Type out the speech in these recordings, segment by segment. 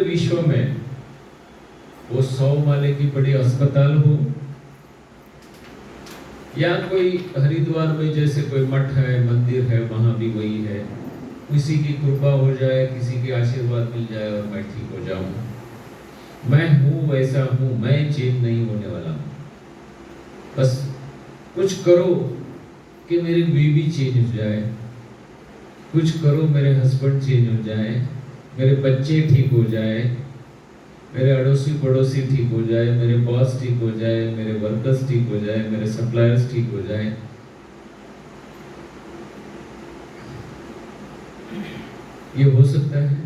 विश्व में वो 100 माले की बड़ी अस्पताल हो या कोई हरिद्वार में जैसे कोई मठ है, मंदिर है, वहां भी वही है। किसी की कृपा हो जाए, किसी के आशीर्वाद मिल जाए और मैं ठीक हो जाऊं। मैं हूं वैसा हूं, मैं चेंज नहीं होने वाला हूं। बस कुछ करो कि मेरी बीवी चेंज हो जाए, कुछ करो मेरे हस्बैंड चेंज हो जाए, मेरे बच्चे ठीक हो जाए, मेरे अड़ोसी पड़ोसी ठीक हो जाए, मेरे बॉस ठीक हो जाए, मेरे वर्कर्स ठीक हो जाए, मेरे सप्लायर्स ठीक हो जाए। ये हो सकता है?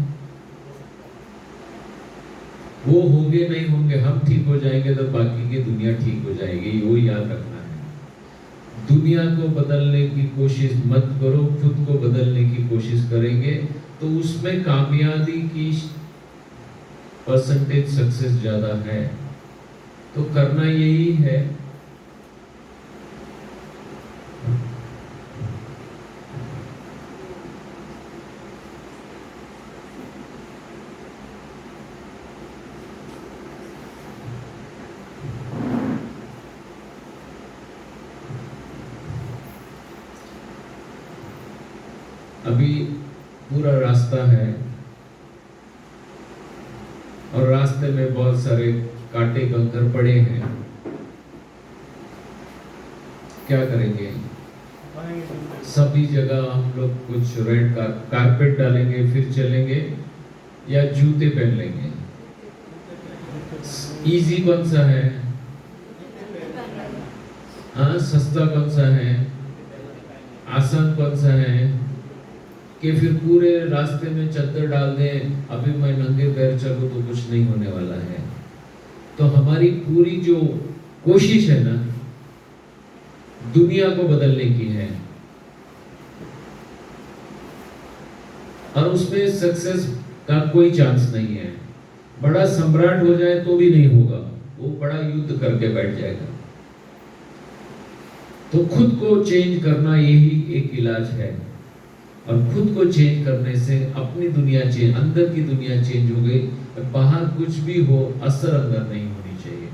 वो होंगे नहीं होंगे, हम ठीक हो जाएंगे तो बाकी की दुनिया ठीक हो जाएगी। वो याद रखना है। दुनिया को बदलने की कोशिश मत करो, खुद को बदलने की कोशिश करेंगे तो उसमें कामयाबी की परसेंटेज सक्सेस ज्यादा है। तो करना यही है। अभी पूरा रास्ता है और रास्ते में बहुत सारे कांटे कंकर पड़े हैं। क्या करेंगे? सभी जगह हम लोग कुछ रेड कारपेट डालेंगे, फिर चलेंगे या जूते पहन लेंगे? इजी कौन सा है? हाँ, सस्ता कौन सा है? आसान कौन सा है? कि फिर पूरे रास्ते में चद्दर डाल दें, अभी मैं नंगे पैर चलूं तो कुछ नहीं होने वाला है। तो हमारी पूरी जो कोशिश है ना, दुनिया को बदलने की है और उसमें सक्सेस का कोई चांस नहीं है। बड़ा सम्राट हो जाए तो भी नहीं होगा, वो बड़ा युद्ध करके बैठ जाएगा। तो खुद को चेंज करना यही एक इलाज है और खुद को चेंज करने से अपनी दुनिया चेंज, अंदर की दुनिया चेंज हो गई। बाहर कुछ भी हो, असर अंदर नहीं होनी चाहिए।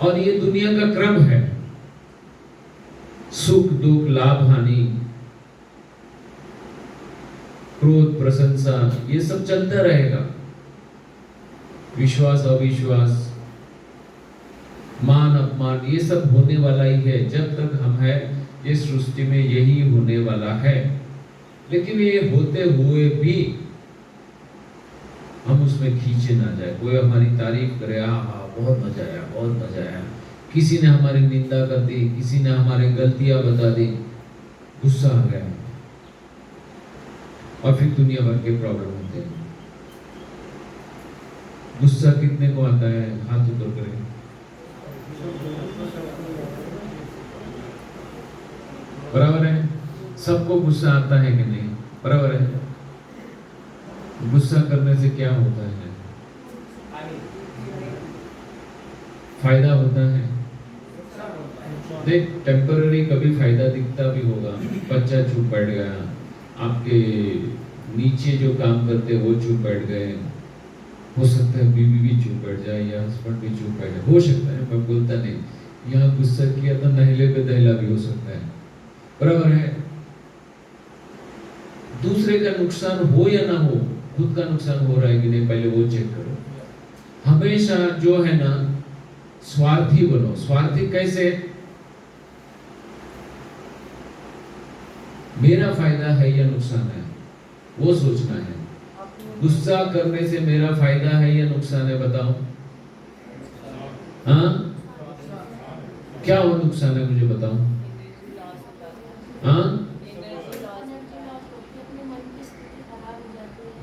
और ये दुनिया का क्रम है, सुख दुख, लाभ हानि, क्रोध प्रशंसा, ये सब चलता रहेगा। विश्वास अविश्वास, मान अपमान, ये सब होने वाला ही है। जब तक हम है इस सृष्टि में यही होने वाला है। लेकिन ये होते हुए भी हम उसमें खींचे ना जाए। कोई हमारी तारीफ करे, हाँ बहुत मजा आया, बहुत मजा आया। किसी ने हमारी निंदा कर दी, किसी ने हमारी गलतियां बता दी, गुस्सा आ गया और फिर दुनिया भर के प्रॉब्लम होते हैं। गुस्सा कितने को आता है? हाथ ऊपर करें। बराबर है? सबको गुस्सा आता है कि नहीं? बराबर है? गुस्सा करने से क्या होता है? फायदा होता है। देख, टेम्पररी कभी फायदा दिखता भी होगा। बच्चा चुप बैठ गया, आपके नीचे जो काम करते वो चुप बैठ गए, हो सकता है बीवी भी चुप बैठ जाए या हस्बैंड भी चुप बैठ जाए, हो सकता है। मैं बोलता नहीं, यहाँ गुस्सा किया तो नहले पे दहला भी हो सकता है। बराबर है? दूसरे का नुकसान हो या ना हो, खुद का नुकसान हो रहा है कि नहीं, पहले वो चेक करो। हमेशा जो है ना, स्वार्थी बनो। स्वार्थी कैसे? मेरा फायदा है या नुकसान है, वो सोचना है। गुस्सा करने से मेरा फायदा है या नुकसान है, बताओ। हाँ, क्या वो नुकसान है, मुझे बताओ। हाँ,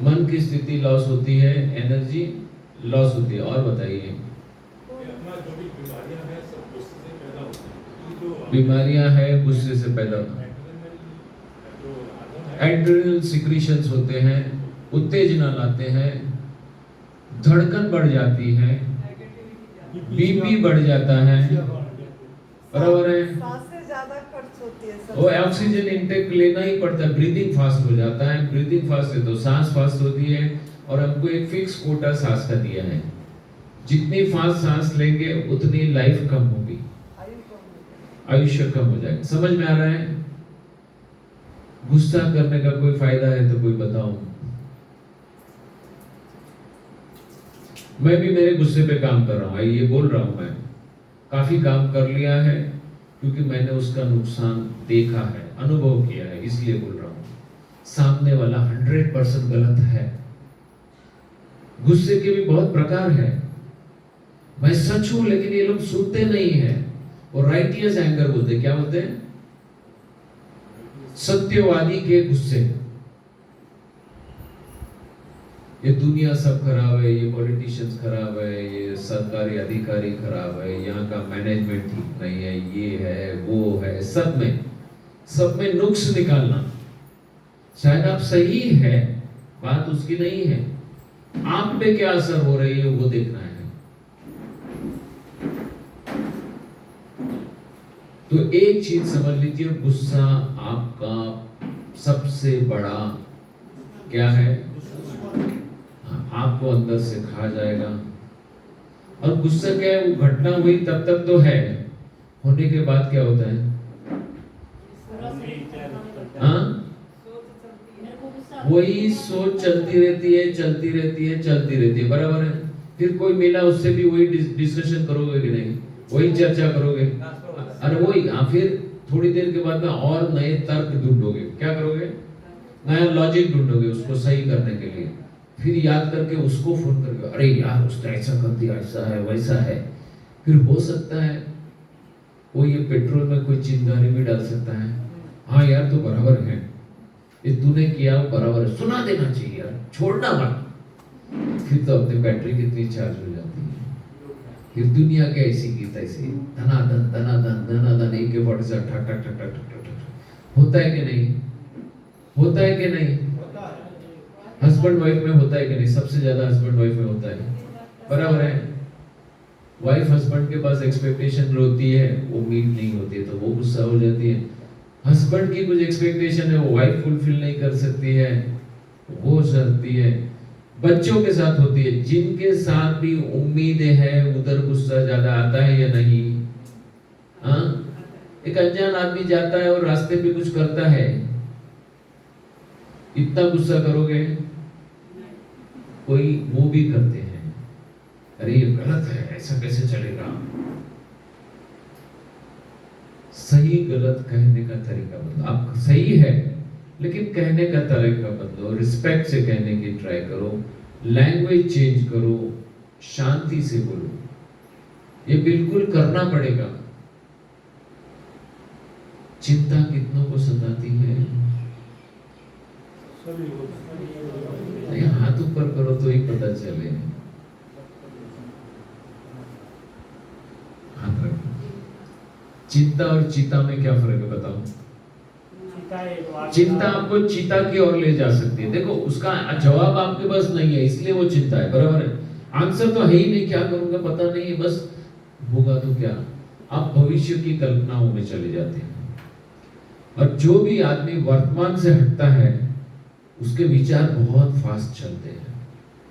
मन की स्थिति लॉस होती है, एनर्जी लॉस होती है। और बताइए। बीमारियां है गुस्से से पैदा होती है। एड्रेनल सिक्रीशंस होते हैं, उत्तेजना लाते हैं, धड़कन बढ़ जाती है, बीपी बढ़ जाता है। बराबर है? वो ऑक्सीजन इंटेक लेना ही पड़ता है। ब्रीदिंग फास्ट हो जाता है। ब्रीदिंग फास्ट है तो सांस फास्ट होती है और हमको एक फिक्स कोटा सांस का दिया है। जितनी फास्ट सांस लेंगे उतनी लाइफ कम होगी, आयुष्य कम हो जाएगा। समझ में आ रहा है? गुस्सा करने का कोई फायदा है तो कोई बताओ। मैं भी मेरे गुस्से पे काम कर रहा हूं, ये बोल रहा हूं। मैं काफी काम कर लिया है क्योंकि मैंने उसका नुकसान देखा है, अनुभव किया है, इसलिए बोल रहा हूं। सामने वाला 100% गलत है। गुस्से के भी बहुत प्रकार है। मैं सच हूं लेकिन ये लोग सुनते नहीं है। और राइटियस एंगर बोलते, क्या बोलते हैं? सत्यवादी के गुस्से। ये दुनिया सब खराब है, ये पॉलिटिशियंस खराब है, ये सरकारी अधिकारी खराब है, यहाँ का मैनेजमेंट ठीक नहीं है, ये है वो है, सब में नुक्स निकालना। शायद आप सही है, बात उसकी नहीं है, आप पे क्या असर हो रही है वो देखना है। तो एक चीज समझ लीजिए, गुस्सा आपका सबसे बड़ा क्या है? आपको अंदर से खा जाएगा। और गुस्सा क्या है? वो घटना हुई तब तक तो है, होने के बाद क्या होता है? हाँ, वही सोच चलती रहती है, बराबर है। फिर कोई मिला उससे भी वही डिस्कशन करोगे कि नहीं? वही चर्चा करोगे। अरे वही, फिर थोड़ी देर के बाद में और नए तर्क ढूंढोगे। क्या करोगे? नया लॉजिक ढूंढोगे उसको सही करने के लिए। फिर याद करके उसको फोन करके, अरे यार उसने ऐसा कर दिया, ऐसा है वैसा है। फिर हो सकता है वो ये पेट्रोल में कोई चिंगारी भी डाल सकता है। हाँ यार, तो बराबर है, ये तूने किया वो बराबर है, सुना देना चाहिए यार, छोड़ना मत। फिर तो अपनी बैटरी कितनी चार्ज हो जाती है। फिर दुनिया के ऐसी की तैसी, धनाधन AK-47 ठक ठक ठक ठक ठक ठक। होता है कि नहीं? होता है कि नहीं? हस्बैंड वाइफ में होता है कि नहीं? सबसे ज्यादा हस्बैंड वाइफ में होता है, बराबर है। वाइफ हस्बैंड के पास एक्सपेक्टेशन होती है, उम्मीद नहीं होती है, तो वो गुस्सा हो जाती है। हस्बैंड की कुछ एक्सपेक्टेशन है, वो वाइफ फुलफिल नहीं कर सकती है, वो सकती है। बच्चों के साथ होती है, जिनके साथ भी उम्मीदें हैं उधर गुस्सा ज्यादा आता है या नहीं? हाँ, एक अनजान आदमी जाता है और रास्ते पे कुछ करता है, इतना गुस्सा करोगे? कोई वो भी करते हैं, अरे ये गलत है, ऐसा कैसे चलेगा? सही गलत कहने का तरीका बदलो। आप सही है लेकिन कहने का तरीका बदलो, रिस्पेक्ट से कहने की ट्राई करो, लैंग्वेज चेंज करो, शांति से बोलो। ये बिल्कुल करना पड़ेगा। चिंता कितनों को सताती है? नहीं, हाथ ऊपर करो तो ही पता चले। हाथ रखो। चिंता और चीता में क्या फर्क है बताओ? चिंता आपको चीता की ओर ले जा सकती है। देखो, उसका जवाब आपके पास नहीं है, इसलिए वो चिंता है, बराबर है। आंसर तो है ही नहीं, क्या करूंगा पता नहीं, बस होगा तो क्या। आप भविष्य की कल्पनाओं में चले जाते हैं। और जो भी आदमी वर्तमान से हटता है उसके विचार बहुत फास्ट चलते हैं,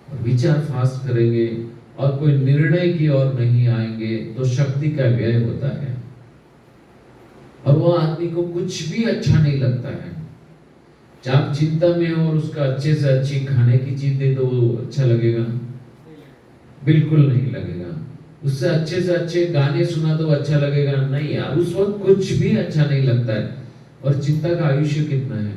और विचार फास्ट करेंगे और कोई निर्णय की ओर नहीं आएंगे तो शक्ति का व्यय होता है, और वो आदमी को कुछ भी अच्छा नहीं लगता है। आप चिंता में हो और उसका अच्छे से अच्छी खाने की चीज दे दो, वो अच्छा लगेगा? बिल्कुल नहीं लगेगा। उससे अच्छे से अच्छे गाने सुना दो, अच्छा लगेगा? नहीं यार, उस वक्त कुछ भी अच्छा नहीं लगता है। और चिंता का आयुष्य कितना है?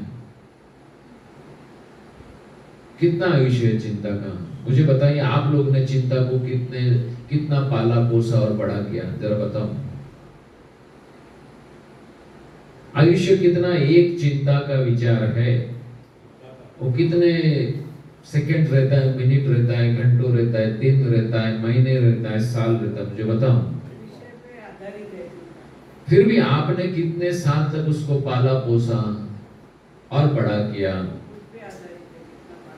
कितना आयुष्य है चिंता का? मुझे बताइए, आप लोग ने चिंता को कितना पाला पोसा और बड़ा किया, जरा बताओ। आयुष्य कितना एक चिंता का विचार है, वो कितने सेकंड रहता है, मिनट रहता है, घंटों रहता है, दिन रहता है, महीने रहता है, साल रहता है, मुझे बताओ। फिर भी आपने कितने साल तक उसको पाला पोसा और बड़ा किया?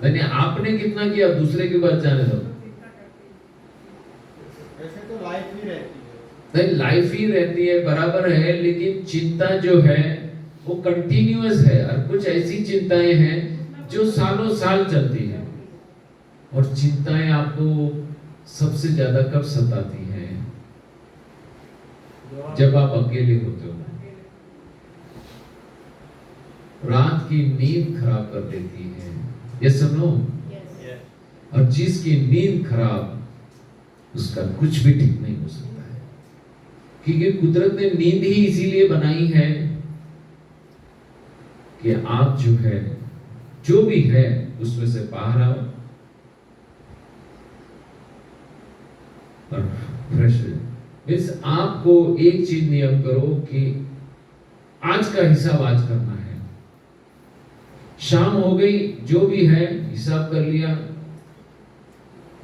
नहीं, आपने कितना किया दूसरे के बाद जाने दो। वैसे तो लाइफ ही रहती है। नहीं, लाइफ ही रहती है, बराबर है, लेकिन चिंता जो है वो कंटिन्यूअस है। और कुछ ऐसी चिंताएं हैं जो सालों साल चलती है। और चिंताएं आपको सबसे ज्यादा कब सताती हैं? जब आप अकेले होते हो। रात की नींद खराब कर देती है, ये सुनो। और जिसकी नींद खराब, उसका कुछ भी ठीक नहीं हो सकता है, क्योंकि कुदरत ने नींद ही इसीलिए बनाई है कि आप जो है, जो भी है उसमें से बाहर आओ और फ्रेश हो। मीन्स आपको एक चीज नियम करो कि आज का हिसाब आज करना है। शाम हो गई, जो भी है हिसाब कर लिया,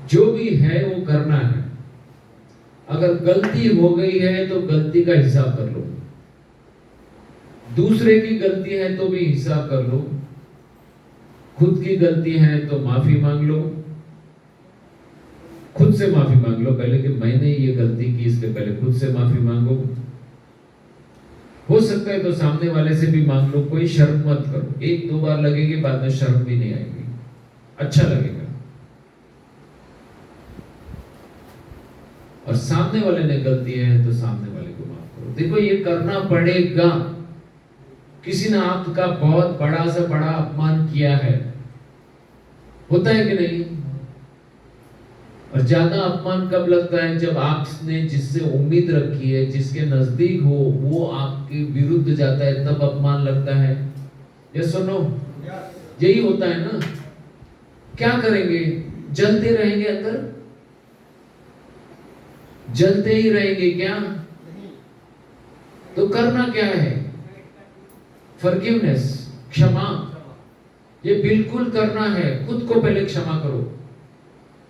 जो भी है वो करना है। अगर गलती हो गई है तो गलती का हिसाब कर लो, दूसरे की गलती है तो भी हिसाब कर लो, खुद की गलती है तो माफी मांग लो, खुद से माफी मांग लो पहले कि मैंने ये गलती की, इसके पहले खुद से माफी मांगो। हो सकता है तो सामने वाले से भी मांग लो, कोई शर्म मत करो। एक दो बार लगेगी, बाद में शर्म भी नहीं आएगी, अच्छा लगेगा। और सामने वाले ने गलती है तो सामने वाले को माफ करो। देखो ये करना पड़ेगा। किसी ने आपका बहुत बड़ा से बड़ा अपमान किया है, होता है कि नहीं? और ज्यादा अपमान कब लगता है? जब आपने जिससे उम्मीद रखी है, जिसके नजदीक हो, वो आपके विरुद्ध जाता है, तब अपमान लगता है। ये सुनो, यही होता है ना। क्या करेंगे? जलते रहेंगे अंदर, जलते ही रहेंगे क्या? तो करना क्या है? फॉरगिवनेस, क्षमा। ये बिल्कुल करना है। खुद को पहले क्षमा करो।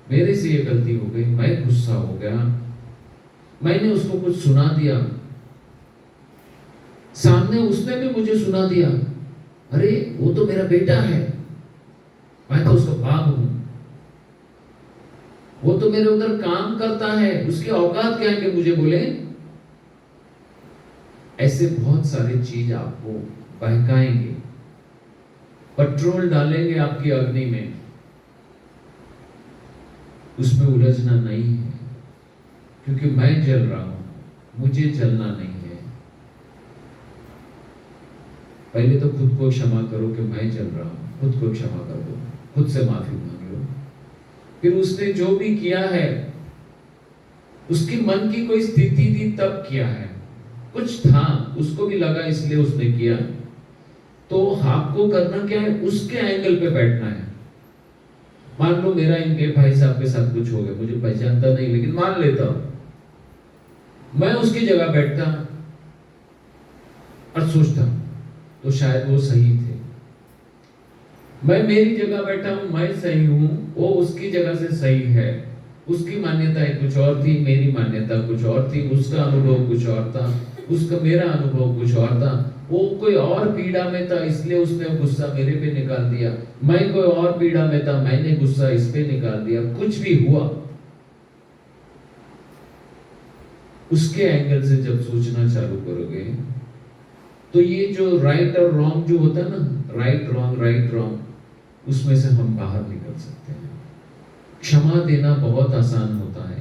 मेरे से ये गलती हो गई, मैं गुस्सा हो गया, मैंने उसको कुछ सुना दिया, सामने उसने भी मुझे सुना दिया। अरे वो तो मेरा बेटा है, मैं तो उसका बाप हूं, वो तो मेरे उधर काम करता है, उसकी औकात क्या है कि मुझे बोले? ऐसे बहुत सारी चीज आपको बहकाएंगे, पेट्रोल डालेंगे आपकी अग्नि में। उसमें उलझना नहीं है, क्योंकि मैं जल रहा हूं, मुझे जलना नहीं है। पहले तो खुद को क्षमा करो कि मैं जल रहा हूं, खुद को क्षमा कर दो, खुद से माफी मांग लो। फिर उसने जो भी किया है, उसकी मन की कोई स्थिति थी तब किया है, कुछ था, उसको भी लगा इसलिए उसने किया। तो आपको करना क्या है? उसके एंगल पे बैठना है। मान लो मेरा इनके भाई साहब के साथ कुछ हो गया, मुझे पहचानता नहीं, लेकिन मान लेता हूं, मैं उसकी जगह बैठता और सोचता तो शायद वो सही थे। मैं मेरी जगह बैठा हूं, मैं सही हूं, वो उसकी जगह से सही है। उसकी मान्यताएं कुछ और थी, मेरी मान्यता कुछ और थी, उसका अनुभव कुछ और था, उसका मेरा अनुभव कुछ और था। वो कोई और पीड़ा में था, इसलिए उसने गुस्सा मेरे पे निकाल दिया। मैं कोई और पीड़ा में था, मैंने गुस्सा इस पे निकाल दिया। कुछ भी हुआ, उसके एंगल से जब सोचना चालू करोगे, तो ये जो राइट और रॉन्ग जो होता है ना, राइट रॉन्ग, उसमें से हम बाहर निकल सकते हैं। क्षमा देना बहुत आसान होता है।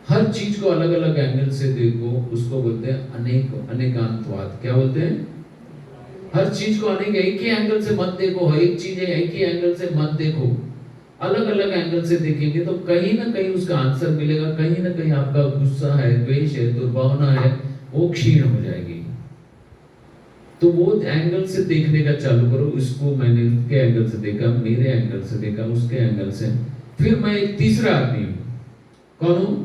हर चीज को अलग अलग एंगल से देखो, उसको बोलते हैं अनेकांतवाद। क्या बोलते हैं? हर चीज को एक ही एंगल से मत देखो, हर एक चीज एक ही एंगल से मत देखो, अलग अलग एंगल से देखेंगे तो कहीं ना कहीं उसका आंसर मिलेगा। कहीं ना कहीं आपका गुस्सा है, द्वेष है, दुर्भावना है, वो क्षीण हो जाएगी। तो वो एंगल से देखने का चालू करो। इसको मैंने उसके एंगल से देखा, मेरे एंगल से देखा, उसके एंगल से, फिर मैं एक तीसरा आदमी हूं। कौन हूं?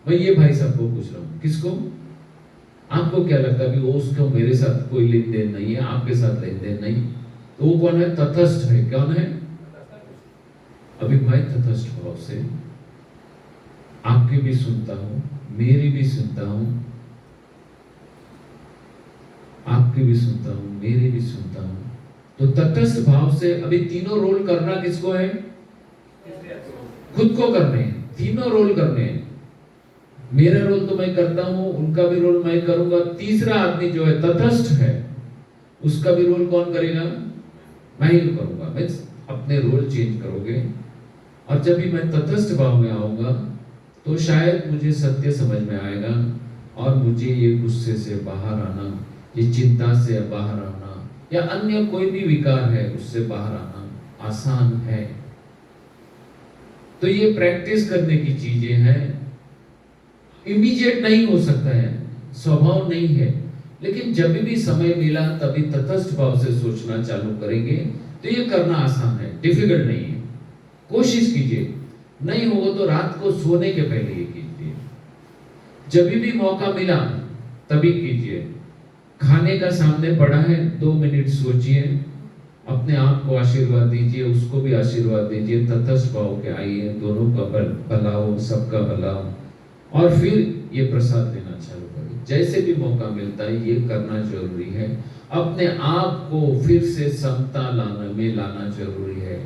मैं ये भाई साहब को पूछ रहा हूं। किसको? आपको क्या लगता है वो, उसको मेरे साथ कोई लेन देन नहीं है, आपके साथ लेन देन नहीं, तो वो कौन है? तटस्थ है। कौन है? अभी मैं तटस्थ भाव से आपकी भी सुनता हूं, मेरी भी सुनता हूं, आपकी भी सुनता हूं, मेरी भी सुनता हूं। तो तटस्थ भाव से अभी तीनों रोल करना किसको है? खुद को करने हैं। तीनों रोल करने हैं। मेरा रोल तो मैं करता हूं, उनका भी रोल मैं करूंगा। तीसरा आदमी जो है तटस्थ है, उसका भी रोल कौन करेगा? मैं ही करूंगा। अपने रोल चेंज करोगे। और जब भी मैं तटस्थ भाव में आऊंगा तो शायद मुझे सत्य समझ में आएगा और मुझे ये गुस्से से बाहर आना, ये चिंता से बाहर आना या अन्य कोई भी विकार है उससे बाहर आना आसान है। तो ये प्रैक्टिस करने की चीजें हैं। इमीडिएट नहीं हो सकता है, स्वभाव नहीं है, लेकिन जब भी समय मिला तभी तटस्थ भाव से सोचना चालू करेंगे तो ये करना आसान है, डिफिकल्ट नहीं है। कोशिश कीजिए, नहीं होगा तो रात को सोने के पहले ये कीजिए। जब भी मौका मिला तभी कीजिए। खाने का सामने पड़ा है, 2 मिनट सोचिए, अपने आप को आशीर्वाद दीजिए, उसको भी आशीर्वाद दीजिए, तटस्थ भाव के आइए, दोनों का भला हो, सबका भला हो, और फिर ये प्रसाद लेना चालू करिए। जैसे भी मौका मिलता है ये करना जरूरी है। अपने आप को फिर से समता लाना जरूरी है,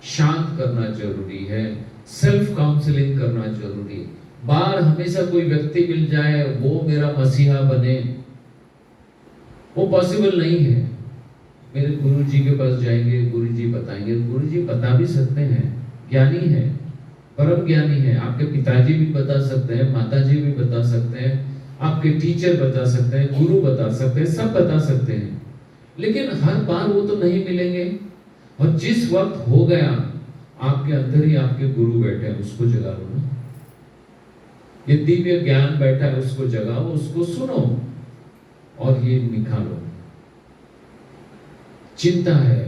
शांत करना जरूरी है, सेल्फ काउंसलिंग करना जरूरी है। बाहर हमेशा कोई व्यक्ति मिल जाए वो मेरा मसीहा बने, वो पॉसिबल नहीं है। मेरे गुरु जी के पास जाएंगे, गुरु जी बताएंगे, गुरु जी बता भी सकते हैं, ज्ञानी है, परम ज्ञानी है। आपके पिताजी भी बता सकते हैं, माताजी भी बता सकते हैं, आपके टीचर बता सकते हैं, गुरु बता सकते हैं, सब बता सकते हैं, लेकिन हर बार वो तो नहीं मिलेंगे। और जिस वक्त हो गया आपके अंदर ही आपके गुरु बैठे हैं, उसको जगा लो ना। ये दिव्य ज्ञान बैठा है, उसको जगाओ, उसको सुनो और ये निकालो। चिंता है,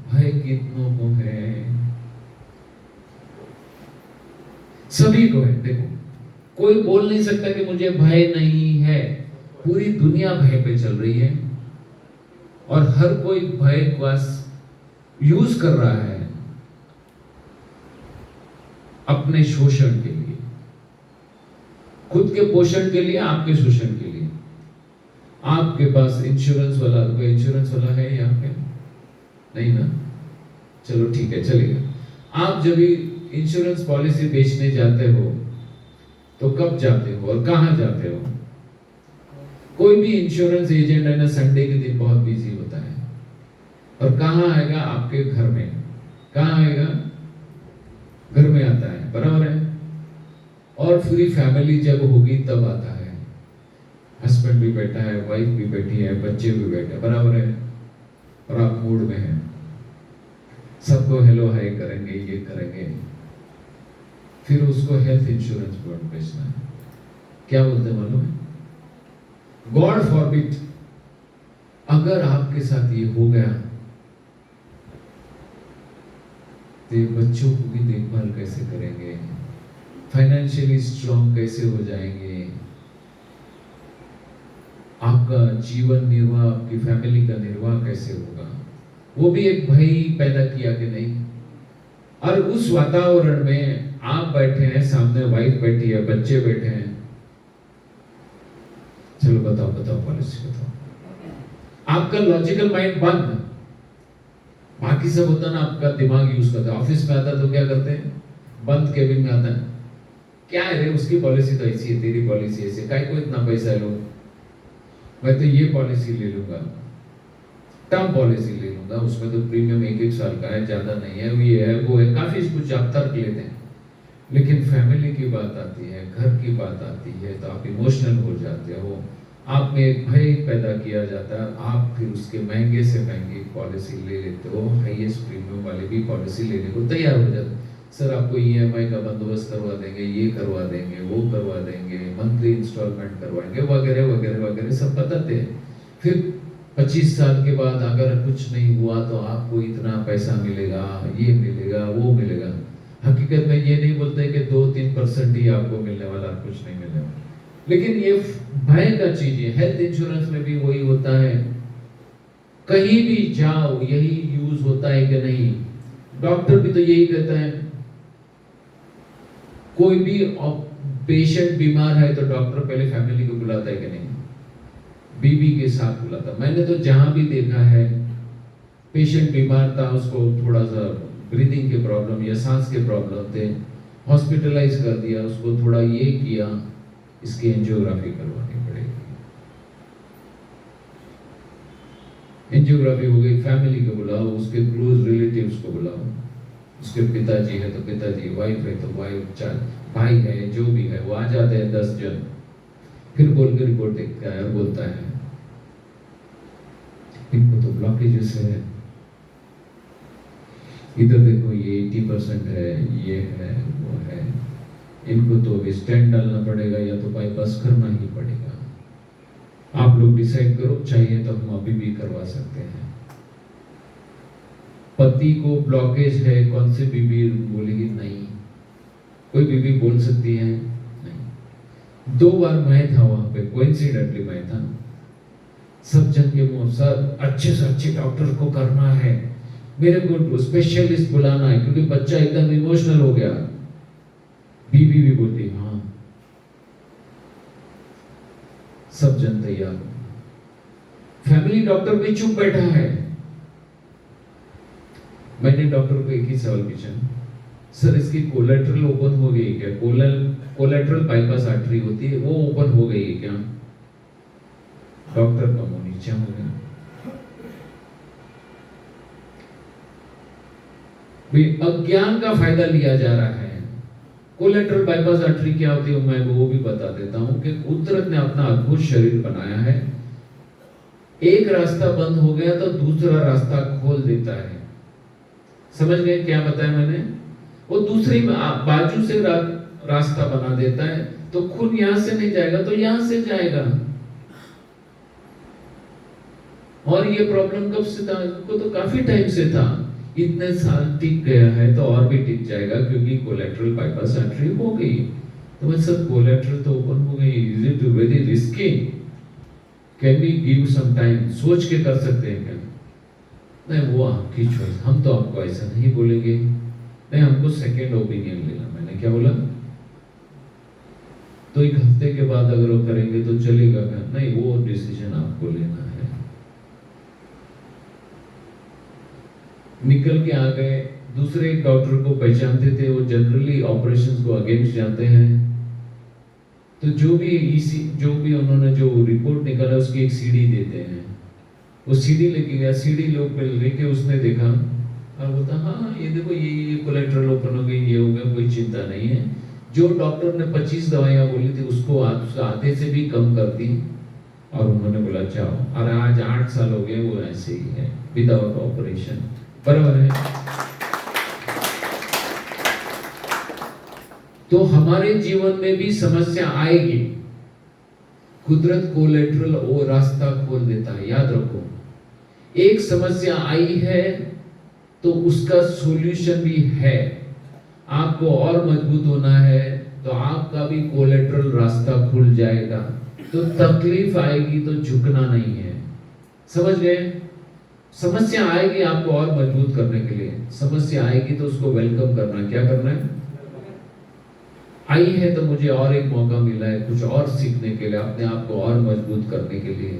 भय कितनों को है, सभी को है। देखो, कोई बोल नहीं सकता कि मुझे भय नहीं है। पूरी दुनिया भय पे चल रही है और हर कोई भय को यूज कर रहा है अपने शोषण के लिए, खुद के पोषण के लिए, आपके शोषण के लिए। आपके पास इंश्योरेंस वाला, कोई इंश्योरेंस वाला है यहाँ पे? नहीं ना? चलो ठीक है, चलेगा। आप जब इंश्योरेंस पॉलिसी बेचने जाते हो तो कब जाते हो और कहां जाते हो? कोई भी इंश्योरेंस एजेंट है ना, संडे के दिन बहुत बिजी होता है, और कहां आएगा? आपके घर में। कहां आएगा? घर में आता है, बराबर है। और पूरी फैमिली जब होगी तब आता है, हस्बैंड भी बैठा है, वाइफ भी बैठी है, बच्चे भी बैठे हैं, बराबर है। और आप मूड में हैं, सबको हेलो हाय करेंगे, ये करेंगे, फिर उसको हेल्थ इंश्योरेंस बॉन्ड बेचना है। क्या बोलते मालूम है? गॉड फॉरबिड, अगर आपके साथ ये हो गया तो बच्चों को भी देखभाल कैसे करेंगे? फाइनेंशियली स्ट्रॉन्ग कैसे हो जाएंगे? आपका जीवन निर्वाह, आपकी फैमिली का निर्वाह कैसे होगा? वो भी एक भय पैदा किया कि नहीं। और उस वातावरण में आप बैठे हैं, सामने वाइफ बैठी है, बच्चे बैठे हैं, चलो बताओ पॉलिसी बताओ। आपका लॉजिकल माइंड बंद, बाकी सब होता ना, आपका दिमाग यूज करता है। ऑफिस में आता तो क्या करते हैं? बंद केबिन में आता है, क्या है रे, उसकी पॉलिसी तो ऐसी है, तेरी पॉलिसी ऐसी, काहे को इतना पैसा लो, मैं तो ये पॉलिसी ले लूंगा, टर्म पॉलिसी ले लूंगा, उसमें तो प्रीमियम 1-1 साल का है, ज्यादा नहीं है, ये है वो है, काफी कुछ आप तर्क लेते हैं। लेकिन फैमिली की बात आती है, घर की बात आती है, तो आप इमोशनल हो जाते हो, आप में एक भय पैदा किया जाता है। आप फिर उसके महंगे से महंगी पॉलिसी ले लेते हो, हाईएस्ट प्रीमियम वाली भी पॉलिसी लेने को तैयार हो जाते। सर आपको EMI का बंदोबस्त करवा देंगे, ये करवा देंगे, वो करवा देंगे, मंथली इंस्टॉलमेंट करवाएंगे, वगैरह वगैरह वगैरह सब बताते हैं। फिर 25 साल के बाद अगर कुछ नहीं हुआ तो आपको इतना पैसा मिलेगा, ये मिलेगा, वो मिलेगा। हकीकत में ये नहीं बोलते कि 2-3% ही आपको मिलने वाला, कुछ नहीं मिलने वाला। लेकिन ये भय का चीज है। हेल्थ इंश्योरेंस में भी वही होता है, कहीं भी जाओ यही यूज होता है कि नहीं? डॉक्टर भी तो यही कहता है, कोई भी पेशेंट बीमार है तो डॉक्टर पहले फैमिली को बुलाता है कि नहीं? बीबी के साथ बुलाता। मैंने तो जहां भी देखा है, पेशेंट बीमार था, उसको थोड़ा सा ब्रीदिंग के प्रॉब्लम या सांस के प्रॉब्लम थे, हॉस्पिटलाइज कर दिया, उसको थोड़ा ये किया, इसकी एंजियोग्राफी करवानी पड़ेगी। एंजियोग्राफी हो गई, फैमिली को बुलाओ, उसके क्लोज रिलेटिव्स को बुलाओ, उसके पिताजी है तो पिताजी, वाइफ है तो वाइफ, चार भाई है, जो भी है वो आ जाते हैं 10 जन। फिर बोल के रिपोर्ट देखता है और बोलता है इनको तो ब्लॉकेजेस है, इधर देखो ये 80% है, ये है, वो है, इनको तो अभी स्टेंट डालना पड़ेगा या तो बाईपास करना ही पड़ेगा। आप लोग डिसाइड करो, चाहिए तो हम अभी भी करवा सकते हैं। पति को ब्लॉकेज है, कौन सी बीबी बोलेगी नहीं? कोई बीबी बोल सकती है? नहीं। 2 बार मैं था वहां पे, कोइंसिडेंटली मैं था। सब जन के मुंह, सब अच्छे से अच्छे डॉक्टर को करना है, मेरे को स्पेशलिस्ट बुलाना है, क्योंकि बच्चा एकदम इमोशनल हो गया। बीबी भी बोलती हाँ। सब जन तैयार हो, फैमिली डॉक्टर भी चुप बैठा है। मैंने डॉक्टर को एक ही सवाल पूछा, सर इसकी कोलेट्रल ओपन हो गई क्या? कोलेट्रल बाईपास आर्टरी होती है, वो ओपन हो गई है क्या? डॉक्टर का मुंह नीचे हो गया। अज्ञान का फायदा लिया जा रहा है। कोलेट्रल बाईपास आर्टरी क्या होती है मैं वो भी बता देता हूं कि कुदरत ने अपना अद्भुत शरीर बनाया है। एक रास्ता बंद हो गया तो दूसरा रास्ता खोल देता है। समझ गए क्या बताया मैंने? वो दूसरी बाजू से रास्ता बना देता है, तो खून यहां से नहीं जाएगा तो यहां से जाएगा। और ये प्रॉब्लम कब से था? को तो काफी टाइम से था। इतने साल टिक गया है तो और भी टिक जाएगा, क्योंकि कोलेट्रल बाईपास आर्टरी हो गई। तो मैं सर कोलेट्रल तो ओपन हो गई, is it very risky? Can we give some time? सोच के कर सकते हैं क्या? नहीं, वो आपकी चॉइस, हम तो आपको ऐसा नहीं बोलेंगे। नहीं, हमको सेकेंड ओपिनियन लेना। मैंने क्या बोला? तो 1 हफ्ते के बाद अगर वो करेंगे तो चलेगा क्या? नहीं, वो डिसीजन आपको लेना है। निकल के आ गए। दूसरे एक डॉक्टर को पहचानते थे, वो जनरली ऑपरेशंस को अगेंस्ट जाते हैं। तो जो भी उन्होंने जो रिपोर्ट निकाला उसकी एक सीडी देते हैं। वो सीडी लेके गया, सीडी लेके उसने देखा और बोलता हाँ ये देखो ये कोलेट्रल ओपन हो गई, ये हो गया, कोई चिंता नहीं है। जो डॉक्टर ने 25 दवाइयां बोली थी उसको आधे से भी कम कर दी और उन्होंने बोला जाओ। और आज 8 साल हो गए वो ऐसे ही है, विदाउट ऑपरेशन। बराबर है? तो हमारे जीवन में भी समस्या आएगी। कुदरत कोलेट्रल वो रास्ता खोल देता है। याद रखो, एक समस्या आई है तो उसका सॉल्यूशन भी है। आपको और मजबूत होना है तो आपका भी कोलेट्रल रास्ता खुल जाएगा। तो तकलीफ आएगी तो झुकना नहीं है। समझ गए? समस्या आएगी आपको और मजबूत करने के लिए। समस्या आएगी तो उसको वेलकम करना। क्या करना है? आई है तो मुझे और एक मौका मिला है कुछ और सीखने के लिए, अपने आप को और मजबूत करने के लिए,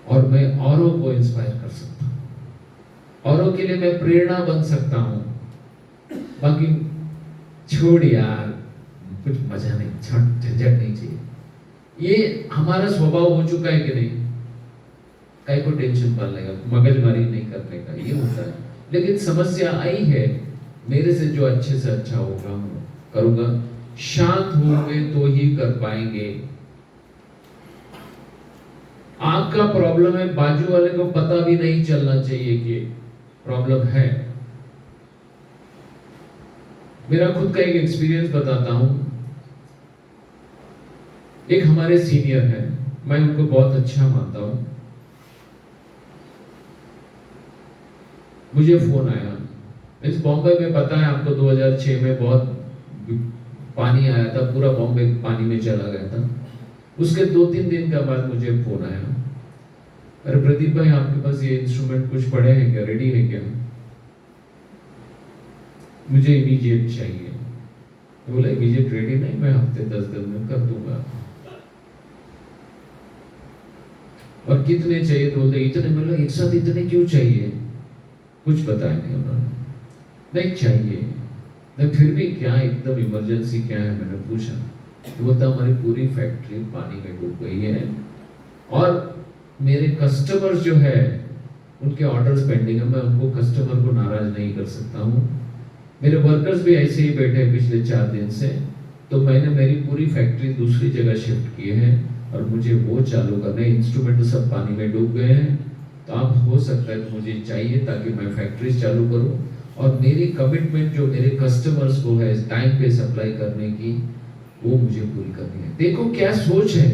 और मैं औरों को इंस्पायर कर सकता हूं, औरों के लिए मैं प्रेरणा बन सकता हूं। बाकी छोड़ यार, कुछ मजा नहीं, झंझट नहीं चाहिए। ये हमारा स्वभाव हो चुका है कि नहीं? कई को टेंशन पालने का, मगजमारी नहीं करने का, ये होता है। लेकिन समस्या आई है, मेरे से जो अच्छे से अच्छा होगा करूंगा। शांत होंगे तो ही कर पाएंगे। आपका प्रॉब्लम है, बाजू वाले को पता भी नहीं चलना चाहिए कि प्रॉब्लम है। मेरा खुद का एक एक्सपीरियंस बताता हूं। एक हमारे सीनियर है, मैं उनको बहुत अच्छा मानता हूं। मुझे फोन आया, इस बॉम्बे में पता है आपको 2006 में बहुत पानी आया था, पूरा बॉम्बे पानी में चला गया था। उसके 2-3 दिन के बाद मुझे फोन आया, अरे प्रदीप भाई आपके पास ये इंस्ट्रूमेंट कुछ पड़े हैं क्या, रेडी है क्या? मुझे इमीडिएट चाहिए। तो बोला इमीडिएट रेडी नहीं, मैं हफ्ते 10 दिन में कर दूंगा। और कितने चाहिए? तो बोलते इतने। मतलब एक साथ इतने क्यों चाहिए? कुछ बताया नहीं उन्होंने। नहीं चाहिए। नहीं फिर भी क्या एकदम इमरजेंसी क्या है? मैंने पूछा। तो बोलता हमारी पूरी फैक्ट्री पानी में डूब गई है और मेरे कस्टमर जो है उनके ऑर्डर्स पेंडिंग है, मैं उनको कस्टमर को नाराज नहीं कर सकता हूँ। मेरे वर्कर्स भी ऐसे ही बैठे हैं पिछले 4 दिन से, तो मैंने मेरी पूरी फैक्ट्री दूसरी जगह शिफ्ट की है और मुझे वो चालू करने, इंस्ट्रूमेंट तो सब पानी में डूब गए हैं, तो आप हो सकता है तो मुझे चाहिए ताकि मैं फैक्ट्री चालू करूं और मेरी कमिटमेंट जो मेरे कस्टमर्स को है टाइम पे सप्लाई करने की, वो मुझे पूरी करनी है। देखो क्या सोच है।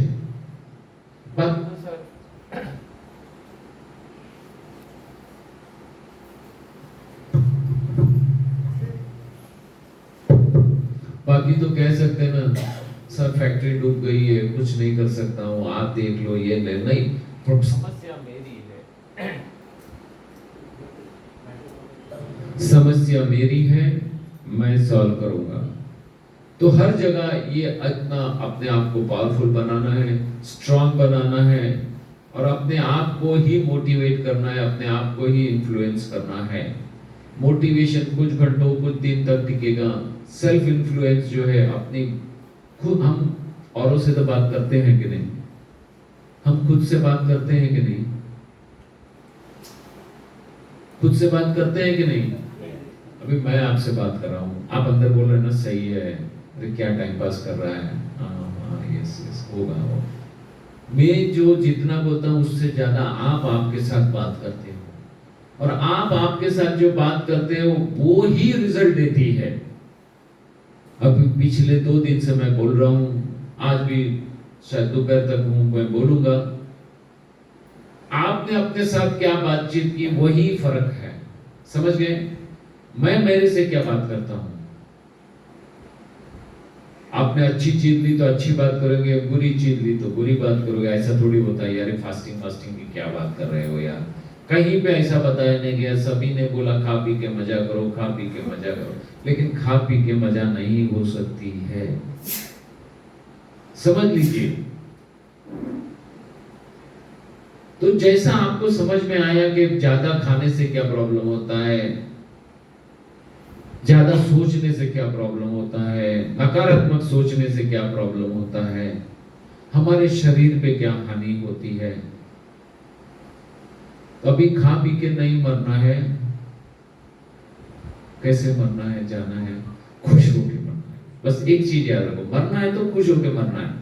बाकी तो कह सकते हैं ना सर फैक्ट्री डूब गई है, कुछ नहीं कर सकता हूँ, आप देख लो, ये नहीं, समस्या मेरी है, समस्या मेरी है, मैं सॉल्व करूंगा। तो हर जगह ये इतना अपने आप को पावरफुल बनाना है, स्ट्रांग बनाना है और अपने आप को ही मोटिवेट करना है, अपने आप को ही इन्फ्लुएंस करना है। मोटिवेशन कुछ घंटों कुछ दिन तक टिकेगा, सेल्फ इन्फ्लुएंस जो है अपनी खुद, हम औरों से तो बात करते हैं कि नहीं, हम खुद से बात करते हैं कि नहीं, खुद से बात करते हैं कि नहीं। अभी मैं आपसे बात कर रहा हूँ, आप अंदर बोल रहे हैं ना सही है, अरे क्या टाइम पास कर रहा है, हाँ यस यस होगा वो। मैं जो जितना बोलता हूँ उससे ज्यादा आप आपके साथ बात करते हो और आप आपके साथ जो बात करते हो वो ही रिजल्ट देती है। अभी पिछले 2 दिन से मैं बोल रहा हूँ, आज भी शायद दोपहर तक मैं बोलूंगा। आपने अपने साथ क्या बातचीत की वही फर्क है, समझ गए। मैं मेरे से क्या बात करता हूं, आपने अच्छी चीज ली तो अच्छी बात करोगे, बुरी चीज ली तो बुरी बात करोगे। ऐसा थोड़ी होता है यार, फास्टिंग फास्टिंग की क्या बात कर रहे हो यार, कहीं पे ऐसा बताया नहीं गया। सभी ने बोला खा पी के मजा करो, खा पी के मजा करो, लेकिन खा पी के मजा नहीं हो सकती है, समझ लीजिए। तो जैसा आपको समझ में आया कि ज्यादा खाने से क्या प्रॉब्लम होता है, ज्यादा सोचने से क्या प्रॉब्लम होता है, नकारात्मक सोचने से क्या प्रॉब्लम होता है, हमारे शरीर पे क्या हानि होती है। कभी खा पी के नहीं मरना है, कैसे मरना है, जाना है खुश होके मरना है। बस एक चीज याद रखो, मरना है तो खुश होके मरना है,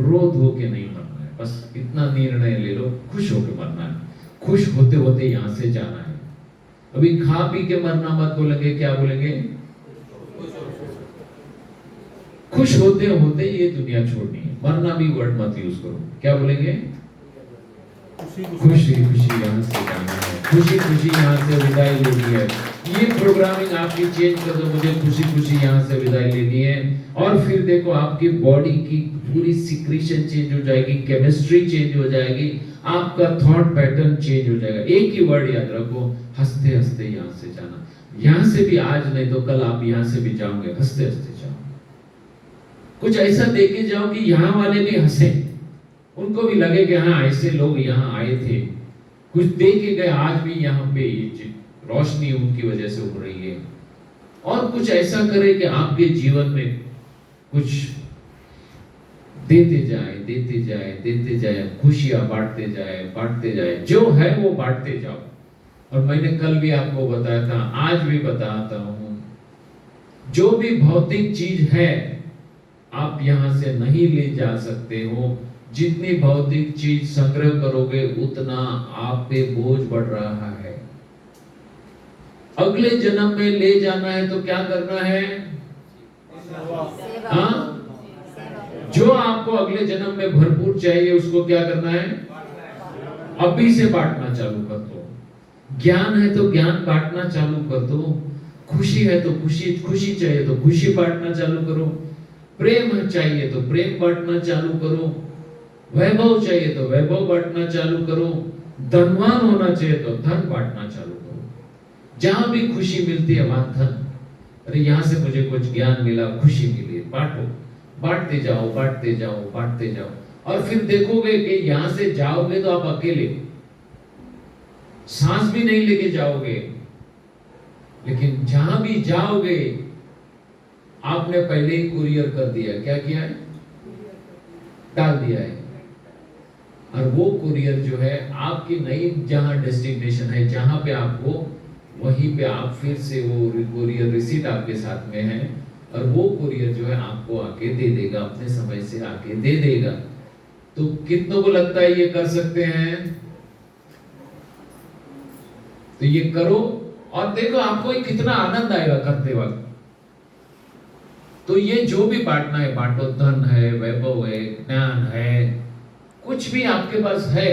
रो धो के नहीं मरना है। बस इतना निर्णय ले लो, खुश होके मरना है, खुश होते होते यहां से जाना है। अभी खा पी के मरना मत बोलेंगे, क्या बोलेंगे, खुश होते होते ये दुनिया छोड़नी है। मरना भी वर्ड मत यूज करो, क्या बोलेंगे, खुशी खुशी यहाँ से जाना है, खुशी खुशी यहाँ से विदाई लेनी है। ये प्रोग्रामिंग आपकी चेंज कर दो, मुझे खुशी खुशी यहाँ से विदाई लेनी है। और फिर देखो आपकी बॉडी की पूरी सिक्रीशन चेंज हो जाएगी, केमिस्ट्री चेंज हो जाएगी, आपका थॉट पैटर्न चेंज हो जाएगा। एक ही वर्ड याद रखो, हंसते हंसते यहाँ से जाना। यहाँ से भी आज नहीं तो कल आप यहाँ से भी जाओगे, हंसते हंसते जाओ। कुछ ऐसा देके जाओ कि यहाँ वाले भी हंसे, उनको भी लगे कि हाँ ऐसे लोग यहाँ आए थे, कुछ दे के गए, आज भी यहाँ पे ये रोशनी उनकी वजह से उड़ रही है। और कुछ ऐसा करे कि आपके जीवन में कुछ देते जाए देते जाए देते जाए, खुशियां बांटते जाए, जो है वो बांटते जाओ। और मैंने कल भी आपको बताया था, आज भी बताता हूं, जो भी भौतिक चीज है आप यहां से नहीं ले जा सकते हो। जितनी भौतिक चीज संग्रह करोगे उतना आप पे बोझ बढ़ रहा है। अगले जन्म में ले जाना है तो क्या करना है, हाँ, जो आपको अगले जन्म में भरपूर चाहिए उसको क्या करना है, अभी से बांटना चालू कर दो। ज्ञान है तो ज्ञान बांटना चालू कर दो, खुशी है तो खुशी चाहिए तो खुशी बांटना चालू करो, प्रेम चाहिए तो प्रेम बांटना चालू करो, वैभव चाहिए तो वैभव बांटना चालू करो, धनवान होना चाहिए तो धन बांटना चालू करो। जहां भी खुशी मिलती है वहां धन, अरे यहां से मुझे कुछ ज्ञान मिला, खुशी मिली, बांटो, बांटते जाओ बांटते जाओ बांटते जाओ। और फिर देखोगे कि यहां से जाओगे तो आप अकेले, सांस भी नहीं लेके जाओगे, लेकिन जहां भी जाओगे आपने पहले ही कुरियर कर दिया, क्या किया है, डाल दिया है। और वो कुरियर जो है आपकी नई जहां डेस्टिनेशन है, जहां पे आपको, वहीं पे आप फिर से वो कुरियर रिसीट आपके साथ में है, और वो कुरियर जो है आपको आके दे देगा, अपने समय से आके दे देगा। तो कितनों को लगता है ये कर सकते हैं? तो ये करो और देखो आपको कितना आनंद आएगा करते वक्त। तो ये जो भी बांटना है बांटो, धन है, वैभव है, ज्ञान है, कुछ भी आपके पास है,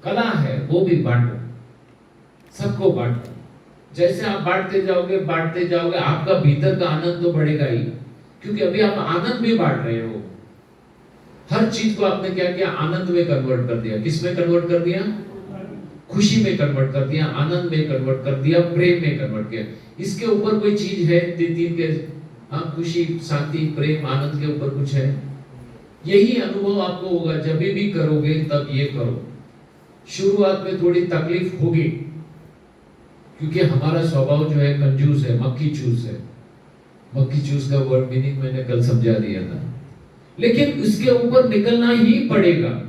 कला है, वो भी बांटो, सबको बांटो। जैसे आप बांटते जाओगे आपका भीतर का आनंद तो बढ़ेगा ही, क्योंकि अभी आप आनंद भी बांट रहे हो। हर चीज को आपने क्या किया? आनंद में कन्वर्ट कर दिया। किस में कन्वर्ट कर दिया? खुशी में कन्वर्ट कर दिया, आनंद में कन्वर्ट कर दिया, प्रेम में कन्वर्ट किया। इसके ऊपर कोई चीज है? तीन के, हाँ, खुशी, शांति, प्रेम, आनंद के ऊपर कुछ है? यही अनुभव आपको होगा जब भी करोगे तब ये करो। शुरुआत में थोड़ी तकलीफ होगी, क्योंकि हमारा स्वभाव जो है कंजूस है, मक्खी चूस है। मक्खी चूस का वर्ड मीनिंग मैंने कल समझा दिया था, लेकिन इसके ऊपर निकलना ही पड़ेगा।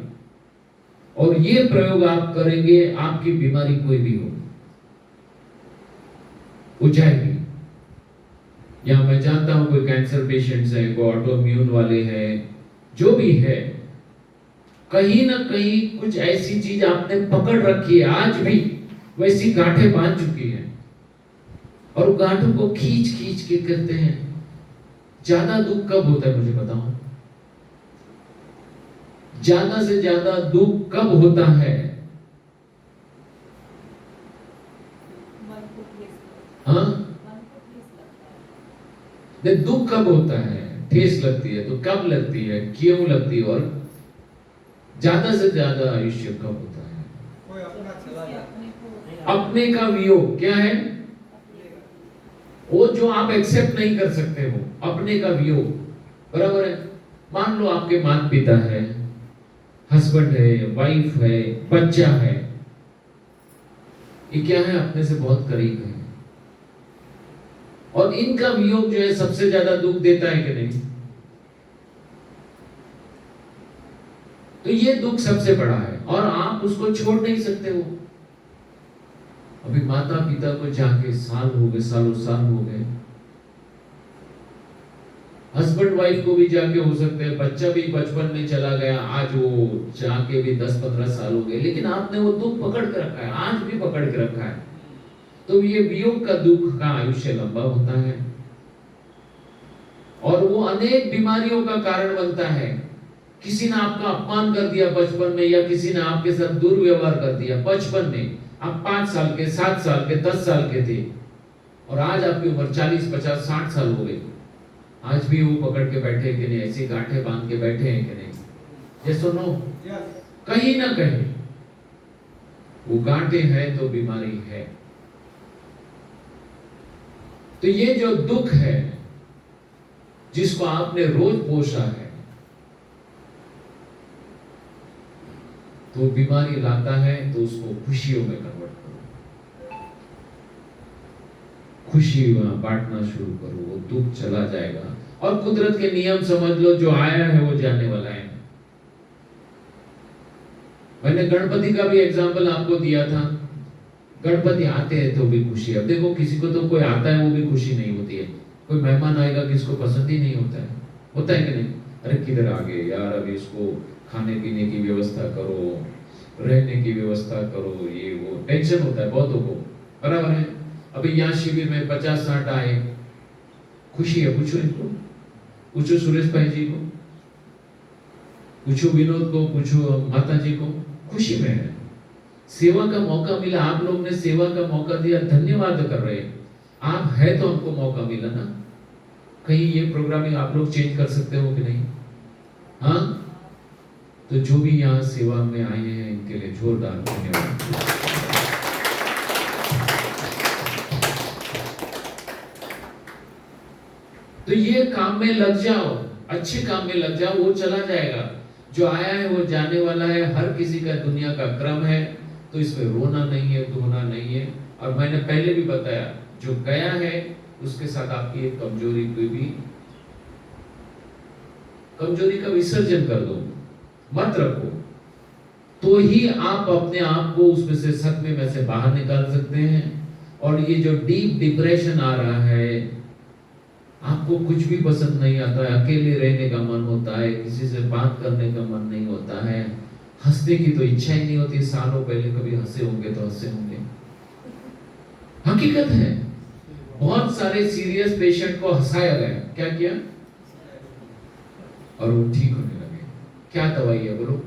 और ये प्रयोग आप करेंगे, आपकी बीमारी कोई भी हो जाएगी। या मैं जानता हूं कोई कैंसर पेशेंट्स हैं, कोई ऑटो इम्यून वाले हैं, जो भी है, कहीं ना कहीं कुछ ऐसी चीज आपने पकड़ रखी है, आज भी वैसी गांठें बांध चुकी है, और गांठों को खींच खींच के करते हैं। ज्यादा दुख कब होता है मुझे बताओ? ज्यादा से ज्यादा दुख कब होता है? हाँ, दुख कब होता है? ठेस लगती है तो कब लगती है, क्यों लगती है, और ज्यादा से ज्यादा आयुष्य कब होता है? कोई अपना चला जाता अपने का वियोग क्या है? वो जो आप एक्सेप्ट नहीं कर सकते हो, अपने का वियोग, बराबर है। मान लो आपके माता पिता है, हस्बैंड है, वाइफ है, बच्चा है, ये क्या है? अपने से बहुत करीब है, और इनका वियोग जो है सबसे ज्यादा दुख देता है कि नहीं? तो ये दुख सबसे बड़ा है, और आप उसको छोड़ नहीं सकते हो। अभी माता पिता को जाके साल हो गए, सालों साल हो गए, हस्बैंड वाइफ को भी जाके हो सकते हैं, बच्चा भी बचपन में चला गया, आज वो जाके भी 10-15 साल हो गए, लेकिन आपने वो दुख पकड़ के रखा है, आज भी पकड़ के रखा है। तो ये वियोग का दुख का आयुष्य लंबा होता है, और वो अनेक बीमारियों का कारण बनता है। किसी ने आपका अपमान कर दिया बचपन में, या किसी ने आपके साथ दुर्व्यवहार कर दिया बचपन में, आप 5 साल के, 7 साल के, 10 साल के थे, और आज आपकी उम्र 40, 50, 60 साल हो गई, आज भी वो पकड़ के बैठे कि नहीं? ऐसी गांठें बांध के बैठे हैं कि नहीं? ये सुनो, कहीं ना कहीं वो गांठें हैं तो बीमारी है। तो ये जो दुख है जिसको आपने रोज पोषा है, तो बीमारी लाता है, तो उसको खुशियों में कन्वर्ट करो, खुशी वहां बांटना शुरू करो, वो दुख चला जाएगा। और कुदरत के नियम समझ लो, जो आया है वो जाने वाला है। मैंने गणपति का भी एग्जाम्पल आपको दिया था। गणपति आते हैं तो भी खुशी। अब देखो, किसी को तो कोई आता है वो भी खुशी नहीं होती है, कोई मेहमान आएगा किसको पसंद ही नहीं होता है कि नहीं? अरे किधर आ गए यार, अभी इसको खाने पीने की व्यवस्था करो, रहने की व्यवस्था करो, ये वो टेंशन होता है बहुतों को, बराबर है। अभी यहाँ शिविर में 50-60 आए, खुशी है? पूछो इनको, पूछो सुरेश भाई जी को, पूछो विनोद को, पूछो माता जी को, खुशी में है। सेवा का मौका मिला, आप लोग ने सेवा का मौका दिया, धन्यवाद कर रहे हैं। आप है तो हमको मौका मिला ना। कहीं ये प्रोग्रामिंग आप लोग चेंज कर सकते हो कि नहीं? हाँ, तो जो भी यहाँ सेवा में आए हैं इनके लिए जोरदार धन्यवाद। तो ये काम में लग जाओ, अच्छे काम में लग जाओ, वो चला जाएगा। जो आया है वो जाने वाला है, हर किसी का दुनिया का क्रम है, तो इसमें रोना नहीं है, धोना नहीं है। और मैंने पहले भी बताया, जो गया है उसके साथ आपकी एक कमजोरी, कोई भी कमजोरी का विसर्जन कर दो, मत रखो। तो ही आप अपने आप को उसमें से सदमे में से बाहर निकाल सकते हैं। और ये जो डीप डिप्रेशन आ रहा है, आपको कुछ भी पसंद नहीं आता है, अकेले रहने का मन होता है, किसी से बात करने का मन नहीं होता है, हंसने की तो इच्छा ही नहीं होती। सालों पहले कभी हंसे होंगे तो हंसे होंगे, हकीकत है। बहुत सारे सीरियस पेशेंट को हंसाया गया, क्या किया, और वो ठीक होने लगे। क्या दवाई है बोलो?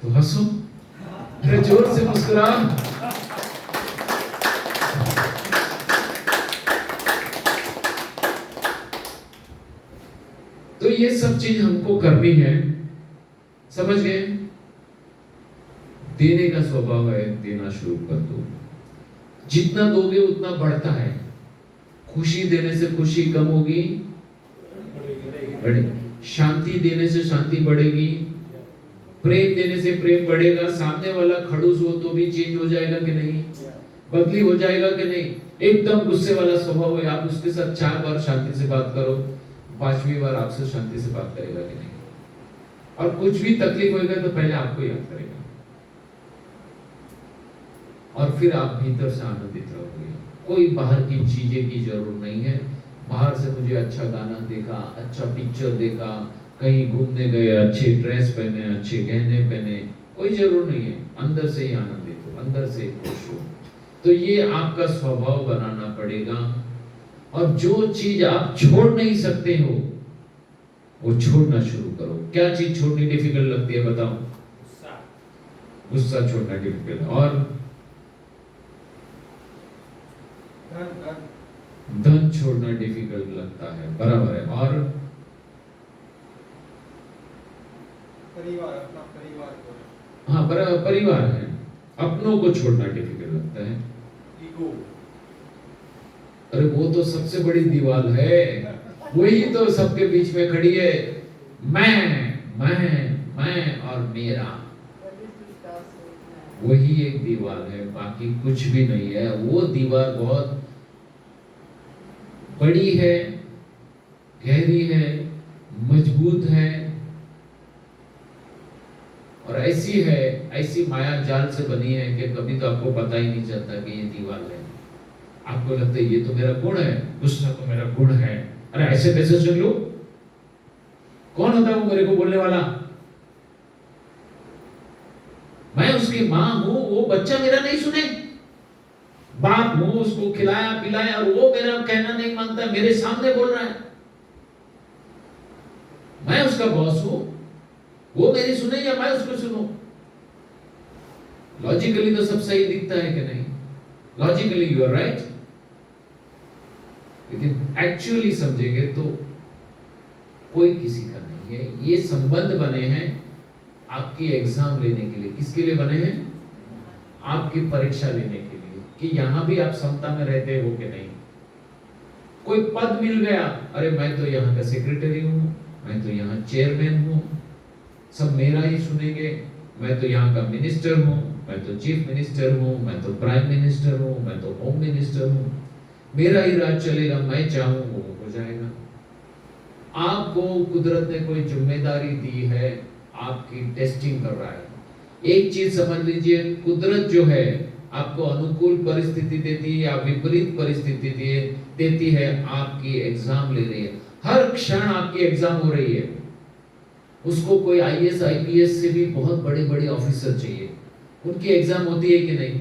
तो हंसो, फिर जोर से मुस्कुरा। तो ये सब चीज हमको करनी है, समझ गए? देने का स्वभाव है, देना शुरू कर दो। जितना दोगे उतना बढ़ता है। खुशी देने से खुशी कम होगी, बढ़ेगी। शांति देने से शांति बढ़ेगी। प्रेम देने से प्रेम बढ़ेगा। सामने वाला खड़ूस हो तो भी चेंज हो जाएगा कि नहीं, बदली हो जाएगा कि नहीं। एकदम गुस्से वाला स्वभाव है, आप उसके साथ 4 बार शांति से बात करो, 5वीं बार आपसे शांति से बात करेगा कि नहीं। और कुछ भी तकलीफ होगा तो पहले आपको याद करेगा, और फिर आप भीतर से आनंदित रहोगे। कोई बाहर की चीजें की जरूरत नहीं है। बाहर से मुझे अच्छा गाना देखा, अच्छा पिक्चर देखा, कहीं घूमने गए, अच्छे ड्रेस पहने, अच्छे गहने पहने, कोई जरूरत नहीं है। अंदर से ही आनंदित हो, अंदर से खुश हो। तो ये आपका स्वभाव बनाना पड़ेगा। और जो चीज आप छोड़ नहीं सकते हो वो छोड़ना शुरू करो। क्या चीज छोड़नी डिफिकल्ट लगती है बताओ? गुस्सा छोड़ना डिफिकल्ट है। और धन छोड़ना डिफिकल्ट लगता है, बराबर है। और परिवार, अपना परिवार को, हाँ बराबर, परिवार है, अपनों को छोड़ना डिफिकल्ट लगता है। ईगो, अरे वो तो सबसे बड़ी दीवार है, वही तो सबके बीच में खड़ी है। मैं और मेरा, वही एक दीवार है, बाकी कुछ भी नहीं है। वो दीवार बहुत बड़ी है, गहरी है, मजबूत है, और ऐसी है, ऐसी माया जाल से बनी है कि कभी तो आपको पता ही नहीं चलता कि ये दीवार है। आपको लगता है ये तो मेरा गुण है, गुस्सा तो मेरा गुण है। अरे ऐसे कैसे सुन लो? कौन होता है वो मेरे को बोलने वाला? मैं उसकी माँ हूं, वो बच्चा मेरा नहीं सुने। बाप हूं, उसको खिलाया पिलाया, और वो मेरा कहना नहीं मानता, मेरे सामने बोल रहा है। मैं उसका बॉस हूं, वो मेरी सुने या मैं उसको सुनूं? लॉजिकली तो सब सही दिखता है कि नहीं? लॉजिकली यू आर राइट, लेकिन एक्चुअली समझेंगे तो कोई किसी का नहीं है। ये संबंध बने हैं आपकी एग्जाम लेने के लिए। किसके लिए बने हैं? आपकी परीक्षा लेने के लिए, कि यहां भी आप समता में रहते हो कि नहीं। कोई पद मिल गया, अरे मैं तो यहाँ का सेक्रेटरी हूँ, मैं तो यहाँ चेयरमैन हूँ, सब मेरा ही सुनेंगे, मैं तो यहाँ का मिनिस्टर हूँ, मैं तो चीफ मिनिस्टर हूँ, मैं तो प्राइम मिनिस्टर हूँ, मैं तो होम मिनिस्टर हूँ, मेरा ही राज चलेगा, मैं चाहूँ वो हो जाएगा। आपको कुदरत ने कोई जिम्मेदारी दी है, आपकी टेस्टिंग कर रहा है। एक चीज समझ लीजिए, कुदरत जो है आपको अनुकूल परिस्थिति देती है या विपरीत परिस्थिति देती है, आपकी एग्जाम ले रही है। हर क्षण आपकी एग्जाम हो रही है। उसको कोई आईएएस आईपीएस से भी बहुत बड़े बड़े ऑफिसर चाहिए, उनकी एग्जाम होती है कि नहीं?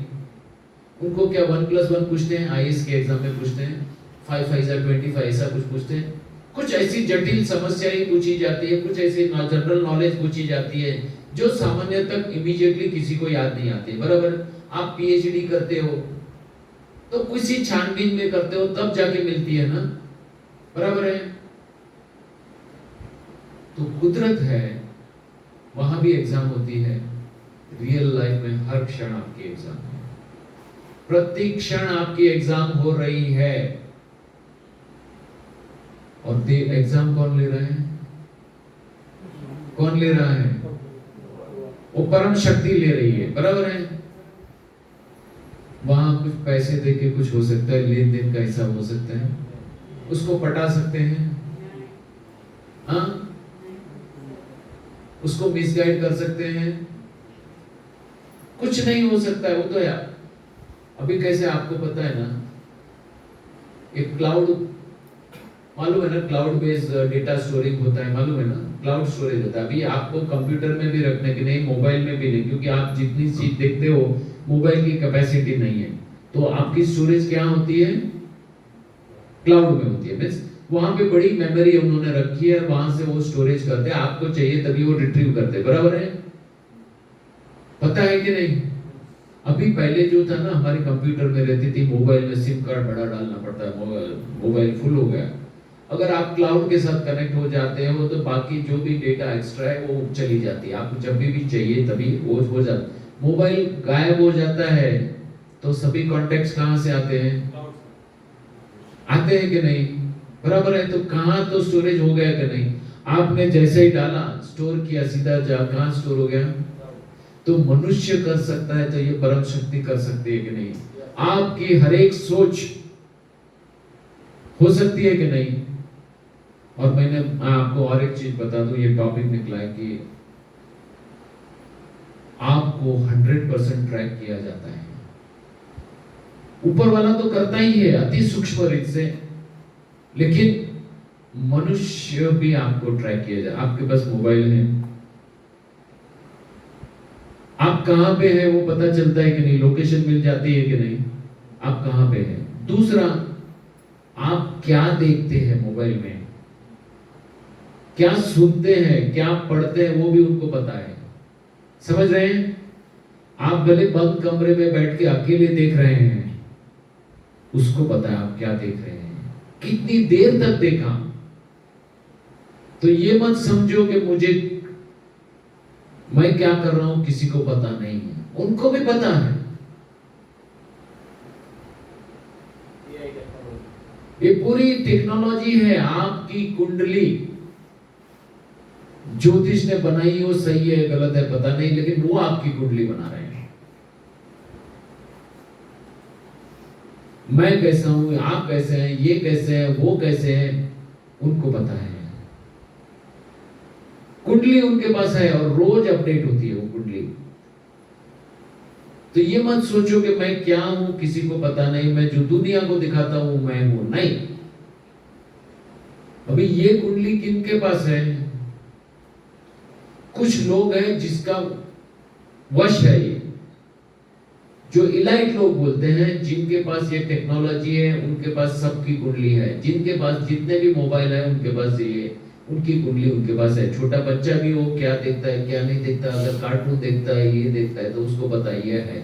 उनको क्या 1+1 पूछते हैं? आईएएस के एग्जाम में पूछते हैं 5 5 25 ऐसा कुछ पूछते हैं। कुछ ऐसी जटिल समस्याएं पूछी जाती है, कुछ ऐसी जनरल नॉलेज पूछी जाती है जो सामान्य तक इमीडिएटली किसी को याद नहीं आती। बराबर, आप पीएचडी करते हो तो किसी छानबीन में करते हो, तब जाके मिलती है ना, बराबर है। तो कुदरत है, वहां भी एग्जाम होती है। रियल लाइफ में हर क्षण आपकी एग्जाम है, प्रति क्षण आपकी एग्जाम हो रही है। और एग्जाम कौन ले रहा है? कौन ले रहा है? वो परम शक्ति ले रही है, बराबर है। वहां कुछ पैसे देके कुछ हो सकता है, लेन देन का हिसाब हो सकता है, उसको पटा सकते हैं। हाँ, उसको मिसगाइड कर सकते हैं? कुछ नहीं हो सकता है। वो तो यार अभी कैसे आपको पता है ना, एक क्लाउड मालूम है ना, क्लाउड बेस्ड डेटा स्टोरिंग होता है, मालूम है ना, क्लाउड स्टोरेज होता है। अभी आपको कंप्यूटर में भी रखने के नहीं, मोबाइल में भी नहीं, क्योंकि आप जितनी चीज देखते हो मोबाइल की कैपेसिटी नहीं है। तो आपकी स्टोरेज क्या होती है? क्लाउड में होती है। मींस वहां पे बड़ी मेमोरी उन्होंने रखी है, वहां से वो स्टोरेज करते हैं, आपको चाहिए तभी वो रिट्रीव करते हैं। बराबर है? पता है कि नहीं? अभी पहले जो था ना, हमारे कंप्यूटर में रहती थी, मोबाइल में सिम कार्ड बड़ा डालना पड़ता है, मोबाइल फुल हो गया। अगर आप क्लाउड के साथ कनेक्ट हो जाते हो तो बाकी जो भी डेटा एक्स्ट्रा है वो चली जाती है, आपको जब भी चाहिए तभी वो हो जाता। मोबाइल गायब हो जाता है तो सभी कॉन्टेक्ट्स कहां से आते हैं? आते हैं कि नहीं? बराबर है। तो कहां तो स्टोरेज हो गया कि नहीं? आपने जैसे ही डाला, स्टोर किया, सीधा जा कहां स्टोर हो गया? तो मनुष्य कर सकता है तो ये परम शक्ति कर सकती है कि नहीं? आपकी हर एक सोच हो सकती है कि नहीं? और मैंने आपको और एक चीज बता दूं, ये टॉपिक निकला है कि आपको 100% ट्रैक किया जाता है। ऊपर वाला तो करता ही है अति सूक्ष्म रीत से, लेकिन मनुष्य भी आपको ट्रैक किया जाए। आपके पास मोबाइल है, आप कहां पे है वो पता चलता है कि नहीं? लोकेशन मिल जाती है कि नहीं? आप कहां पे है। दूसरा, आप क्या देखते हैं मोबाइल में, क्या सुनते हैं, क्या पढ़ते हैं, वो भी उनको पता है। समझ रहे हैं? आप भले बंद कमरे में बैठ के अकेले देख रहे हैं, उसको पता है आप क्या देख रहे हैं, कितनी देर तक देखा। तो ये मत समझो कि मैं क्या कर रहा हूं किसी को पता नहीं है, उनको भी पता है। ये पूरी टेक्नोलॉजी है। आपकी कुंडली ज्योतिष ने बनाई, वो सही है गलत है पता नहीं, लेकिन वो आपकी कुंडली बना रहे हैं। मैं कैसा हूं, आप कैसे हैं, ये कैसे हैं, वो कैसे हैं, उनको पता है। कुंडली उनके पास है और रोज अपडेट होती है वो कुंडली। तो ये मत सोचो कि मैं क्या हूं किसी को पता नहीं, मैं जो दुनिया को दिखाता हूं मैं हूं, नहीं। अभी ये कुंडली किनके पास है? कुछ लोग हैं जिसका वश है ये, जो इलाइट लोग बोलते हैं, जिनके पास ये टेक्नोलॉजी है, उनके पास सबकी कुंडली है। जिनके पास जितने भी मोबाइल है उनके पास ये उनकी कुंडली उनके पास है। छोटा बच्चा भी वो क्या देखता है क्या नहीं देखता, अगर कार्टून देखता है, ये देखता है, तो उसको पता ये है।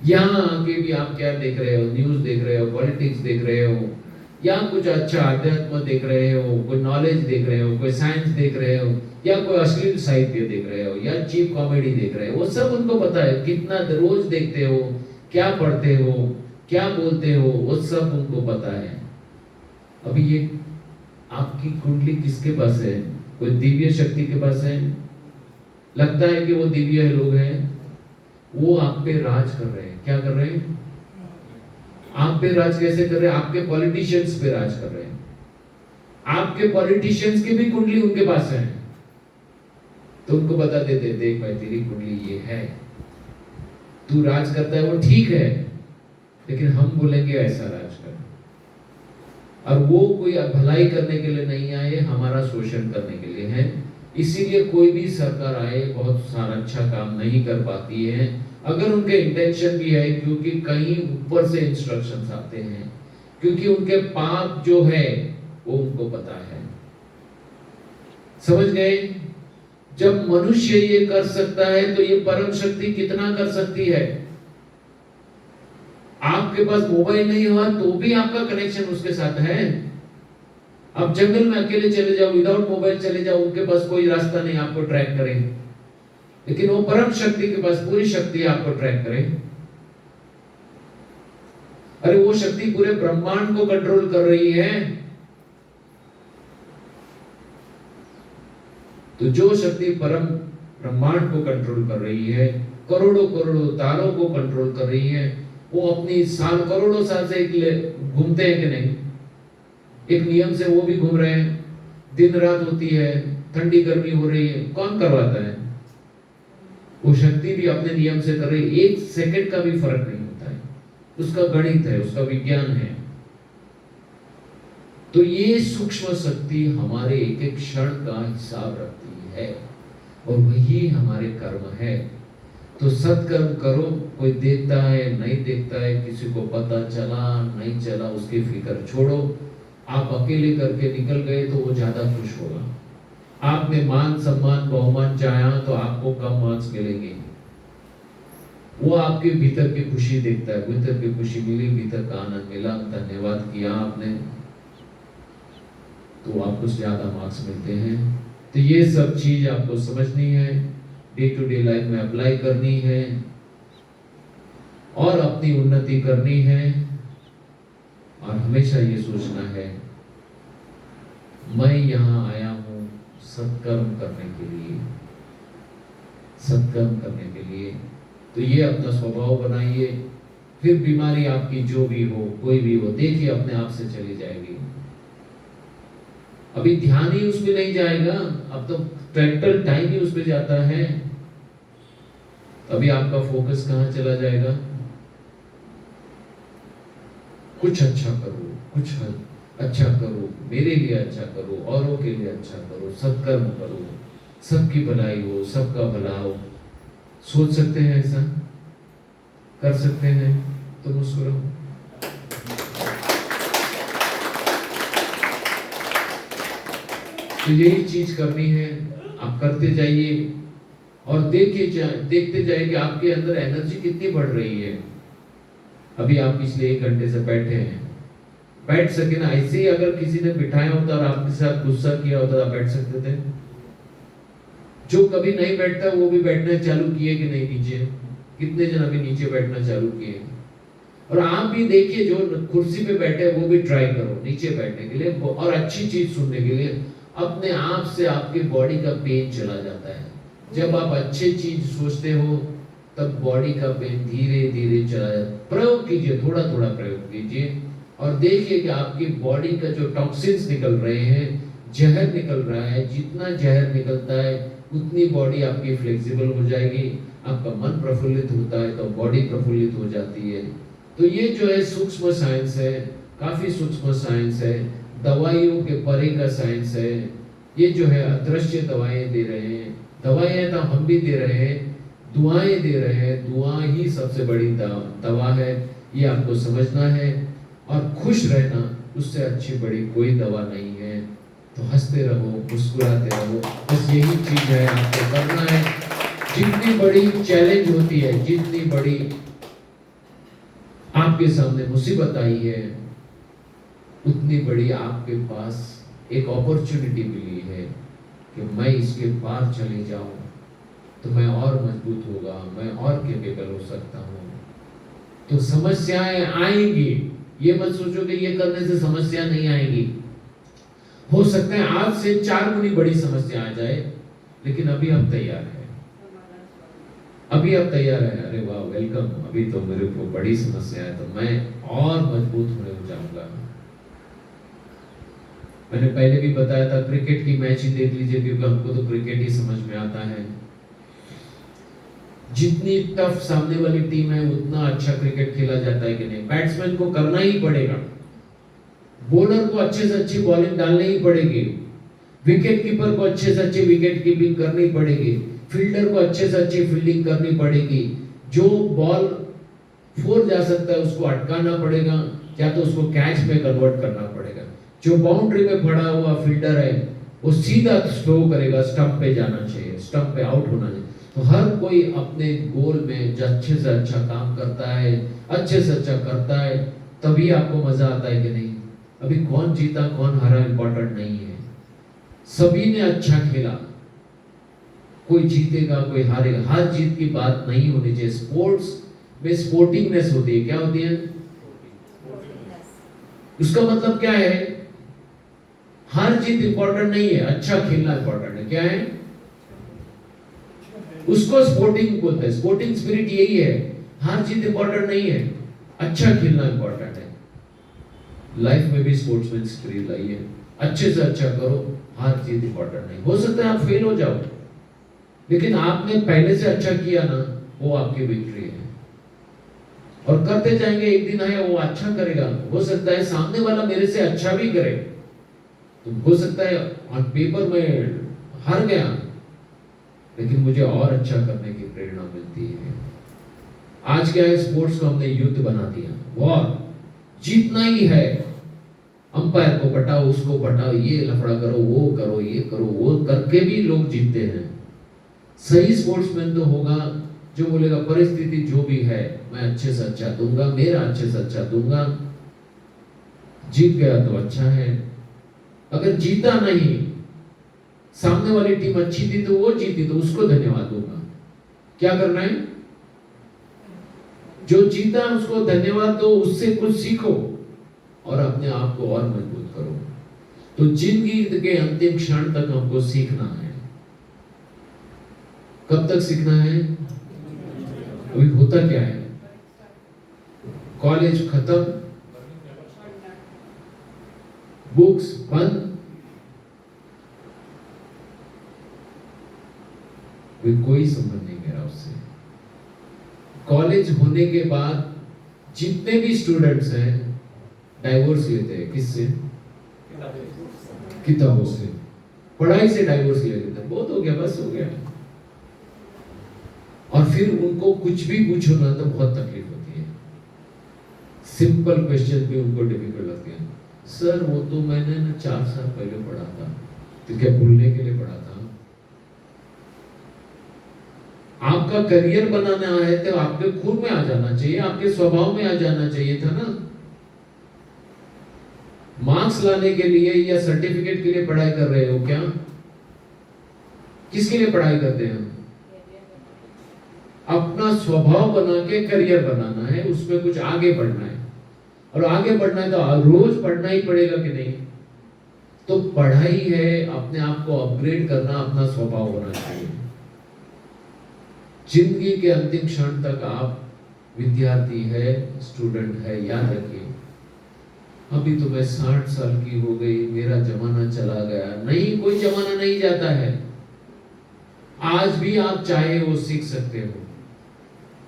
यहाँ आके भी आप क्या देख रहे हो, न्यूज देख रहे हो, पॉलिटिक्स देख रहे हो, या कुछ अच्छा अध्यात्म देख रहे हो, कोई नॉलेज देख रहे हो, कोई साइंस देख रहे हो, या कोई अश्लील साहित्य देख रहे हो, या चीप कॉमेडी देख रहे हो, वो सब उनको पता है। कितना रोज देखते हो, क्या पढ़ते हो, क्या बोलते हो, वो सब उनको पता है। अभी ये आपकी कुंडली किसके पास है? कोई दिव्य शक्ति के पास है? लगता है कि वो दिव्य लोग हैं, वो आप पे राज कर रहे हैं। क्या कर रहे हैं? आप पे राज कैसे कर रहे हैं? आपके पॉलिटिशियंस पे राज कर रहे हैं। आपके पॉलिटिशियंस की भी कुंडली उनके पास है, तो उनको बता देते, देख भाई तेरी कुंडली ये है, तू राज करता है वो ठीक है, लेकिन हम बोलेंगे ऐसा राज कर। और वो कोई भलाई करने के लिए नहीं आए, हमारा शोषण करने के लिए है। इसीलिए कोई भी सरकार आए बहुत सारा अच्छा काम नहीं कर पाती है, अगर उनके इंटेंशन भी है, क्योंकि कहीं ऊपर से इंस्ट्रक्शंस आते हैं, क्योंकि उनके पाप जो है वो उनको पता है। समझ गए? जब मनुष्य ये कर सकता है तो ये परम शक्ति कितना कर सकती है। आपके पास मोबाइल नहीं हुआ तो भी आपका कनेक्शन उसके साथ है। आप जंगल में अकेले चले जाओ, विदाउट मोबाइल चले जाओ, उनके पास कोई रास्ता नहीं आपको ट्रैक करे, लेकिन वो परम शक्ति के पास पूरी शक्ति आपको ट्रैक करे। अरे वो शक्ति पूरे ब्रह्मांड को कंट्रोल कर रही है। तो जो शक्ति परम ब्रह्मांड को कंट्रोल कर रही है, करोड़ों करोड़ों तारों को कंट्रोल कर रही है, वो अपनी साल करोड़ों साल से घूमते हैं कि नहीं? एक नियम से वो भी घूम रहे हैं। दिन रात होती है, ठंडी गर्मी हो रही है, कौन करवाता है? वो शक्ति भी अपने नियम से कर रही है, 1 सेकंड का भी फर्क नहीं होता है। उसका गणित है, उसका विज्ञान है। तो ये सूक्ष्म शक्ति हमारे एक एक क्षण का हिसाब रखती है और वही हमारे कर्म है। तो सत्कर्म करो, कोई देखता है नहीं देखता है, किसी को पता चला नहीं चला, उसकी फिक्र छोड़ो। आप अकेले करके निकल गए तो वो ज्यादा खुश होगा। आपने मान सम्मान बहुमान चाहा तो आपको कम मार्क्स मिलेंगे। वो आपके भीतर की खुशी देखता है, भीतर की खुशी मिली, भीतर का आनंद मिला, धन्यवाद किया आपने, तो आपको ज्यादा मार्क्स मिलते हैं। तो ये सब चीज आपको समझनी है, डे टू डे लाइफ में अप्लाई करनी है और अपनी उन्नति करनी है। और हमेशा ये सोचना है, मैं यहाँ आया हूँ सत्कर्म करने के लिए, सत्कर्म करने के लिए। तो ये अपना स्वभाव बनाइए, फिर बीमारी आपकी जो भी हो, कोई भी हो, देखिए अपने आप से चली जाएगी। अभी ध्यान ही उसमें नहीं जाएगा, अब तो टोटल टाइम ही उसमें जाता है, अभी आपका फोकस कहाँ चला जाएगा? कुछ अच्छा करो, कुछ अच्छा करो, मेरे लिए अच्छा करो, औरों के लिए अच्छा करो, सत्कर्म करो, सबकी भलाई हो, सबका भला हो। सोच सकते हैं ऐसा? कर सकते हैं? तो मुस्कुराओ। तो यही चीज करनी है, आप करते जाइए और देखते जाइए कि आपके अंदर एनर्जी कितनी बढ़ रही है। अभी आप पिछले 1 घंटे से बैठे हैं, बैठ सके ना, ऐसे ही अगर किसी ने बिठाया होता और आपके साथ गुस्सा किया होता, आप बैठ सकते थे? जो कभी नहीं बैठता वो भी बैठना चालू किए कि नहीं? नीचे कितने जन अभी नीचे बैठना चालू किए? और आप भी देखिए, जो कुर्सी पे बैठे वो भी ट्राई करो नीचे बैठने के लिए, और अच्छी चीज सुनने के लिए। अपने आप से आपके बॉडी का पेन चला जाता है। जब आप अच्छी चीज सोचते हो तब बॉडी का पेन धीरे धीरे चला जाता है। प्रयोग कीजिए, थोड़ा थोड़ा प्रयोग कीजिए और देखिए कि आपकी बॉडी का जो टॉक्सिन्स निकल रहे हैं, जहर निकल रहा है, जितना जहर निकलता है उतनी बॉडी आपकी फ्लेक्सिबल हो जाएगी। आपका मन प्रफुल्लित होता है तो बॉडी प्रफुल्लित हो जाती है। तो ये जो है सूक्ष्म साइंस है, काफी सूक्ष्म साइंस है, दवाइयों के परे का साइंस है। ये जो है अदृश्य दवाएं दे रहे हैं, दवाएं तो हम भी दे रहे हैं, दुआएं दे रहे हैं, दुआ ही सबसे बड़ी दवा है। ये आपको समझना है और खुश रहना, उससे अच्छी बड़ी कोई दवा नहीं है। तो हंसते रहो, मुस्कुराते रहो, बस यही चीज है आपको करना है। जितनी बड़ी चैलेंज होती है, जितनी बड़ी आपके सामने मुसीबत आई है, उतनी बड़ी आपके पास एक अपॉर्चुनिटी मिली है कि मैं इसके पार चले जाऊं तो मैं और मजबूत होगा, मैं और कैपेबल हो सकता हूं। तो समस्याएं आएंगी, ये मत सोचो कि ये करने से समस्या नहीं आएगी। हो सकता है आज से 4 गुनी बड़ी समस्या आ जाए, लेकिन अभी हम तैयार हैं, अभी आप तैयार है। अरे वाह, वेलकम। अभी तो मेरे को बड़ी समस्या है तो मैं और मजबूत होने हो जाऊंगा। मैंने पहले भी बताया था, क्रिकेट की मैच ही देख लीजिए, क्योंकि हमको तो क्रिकेट ही समझ में आता है। जितनी टफ सामने वाली टीम है उतना अच्छा क्रिकेट खेला जाता है कि नहीं? बैट्समैन को करना ही पड़ेगा, बॉलर को अच्छे से अच्छी बॉलिंग डालनी ही पड़ेगी, विकेट कीपर को अच्छे से अच्छी विकेट कीपिंग करनी पड़ेगी, फील्डर को अच्छे से अच्छी फील्डिंग करनी पड़ेगी। जो बॉल 4 जा सकता है उसको अटकाना पड़ेगा, या तो उसको कैच में कन्वर्ट करना पड़ेगा। जो बाउंड्री में खड़ा हुआ फील्डर है वो सीधा थ्रो करेगा, स्टंप पे जाना चाहिए, स्टंप पे आउट होना चाहिए। तो हर कोई अपने गोल में अच्छे से अच्छा काम करता है, अच्छे से अच्छा करता है, तभी आपको मजा आता है कि नहीं? अभी कौन जीता कौन हारा इंपॉर्टेंट नहीं है, सभी ने अच्छा खेला। कोई जीतेगा कोई हारेगा, हार जीत की बात नहीं होनी चाहिए। स्पोर्ट्स में स्पोर्टिंगनेस होती है। क्या होती है? उसका मतलब क्या है? हार जीत इंपॉर्टेंट नहीं है, अच्छा खेलना इंपॉर्टेंट है। क्या है? उसको स्पोर्टिंग बोलते हैं। स्पोर्टिंग स्पिरिट यही है, हार जीत इंपॉर्टेंट नहीं है, अच्छा खेलना इंपॉर्टेंट है। लाइफ में भी स्पोर्ट्समैन स्पिरिट लाइए, अच्छे से अच्छा करो, हार जीत इंपॉर्टेंट नहीं। हो सकता है आप फेल हो जाओ, लेकिन आपने पहले से अच्छा किया ना, वो आपकी विक्ट्री है। और करते जाएंगे, एक दिन आए वो अच्छा करेगा, हो सकता है सामने वाला मेरे से अच्छा भी करे, तो हो सकता है ऑन पेपर में हार गया, लेकिन मुझे और अच्छा करने की प्रेरणा मिलती है। आज क्या है, स्पोर्ट्स को हमने युद्ध बना दिया, वॉर, जीतना ही है। अंपायर को पटाओ, उसको पटाओ, ये लफड़ा करो, वो करो, ये करो, वो करके भी लोग जीतते हैं। सही स्पोर्ट्समैन तो होगा जो बोलेगा परिस्थिति जो भी है मैं अच्छे से अच्छा दूंगा, मेरा अच्छे से अच्छा दूंगा, जीत गया तो अच्छा है, अगर जीता नहीं, सामने वाली टीम अच्छी थी तो वो जीती तो उसको धन्यवाद दूंगा। क्या करना है, जो जीता उसको धन्यवाद दो, उससे कुछ सीखो और अपने आप को और मजबूत करो। तो जिंदगी के अंतिम क्षण तक हमको सीखना है। कब तक सीखना है? अभी होता क्या है, कॉलेज खत्म, बुक्स बंद, कोई संबंध नहीं मेरा उससे। कॉलेज होने के बाद जितने भी स्टूडेंट्स हैं डाइवोर्स लेते हैं, किससे? किताबों से, पढ़ाई से डाइवोर्स ले लेते हैं, बहुत हो गया, बस हो गया। और फिर उनको कुछ भी पूछो ना तो बहुत तकलीफ होती है, सिंपल क्वेश्चन भी उनको डिफिकल्ट लगती है। सर वो तो मैंने ना 4 साल पहले पढ़ा था, तो क्या भूलने के लिए पढ़ा था? आपका करियर बनाना है तो आपके खून में आ जाना चाहिए, आपके स्वभाव में आ जाना चाहिए था ना। मार्क्स लाने के लिए या सर्टिफिकेट के लिए पढ़ाई कर रहे हो क्या? किसके लिए पढ़ाई करते हैं? अपना स्वभाव बना के करियर बनाना है, उसमें कुछ आगे बढ़ना है, और आगे बढ़ना है तो रोज पढ़ना ही पड़ेगा कि नहीं? तो पढ़ाई है अपने आप को अपग्रेड करना, अपना स्वभाव होना चाहिए। जिंदगी के अंतिम क्षण तक आप विद्यार्थी है, स्टूडेंट है, याद रखिए। अभी तो मैं 60 साल की हो गई, मेरा जमाना चला गया, नहीं, कोई जमाना नहीं जाता है। आज भी आप चाहे वो सीख सकते हो।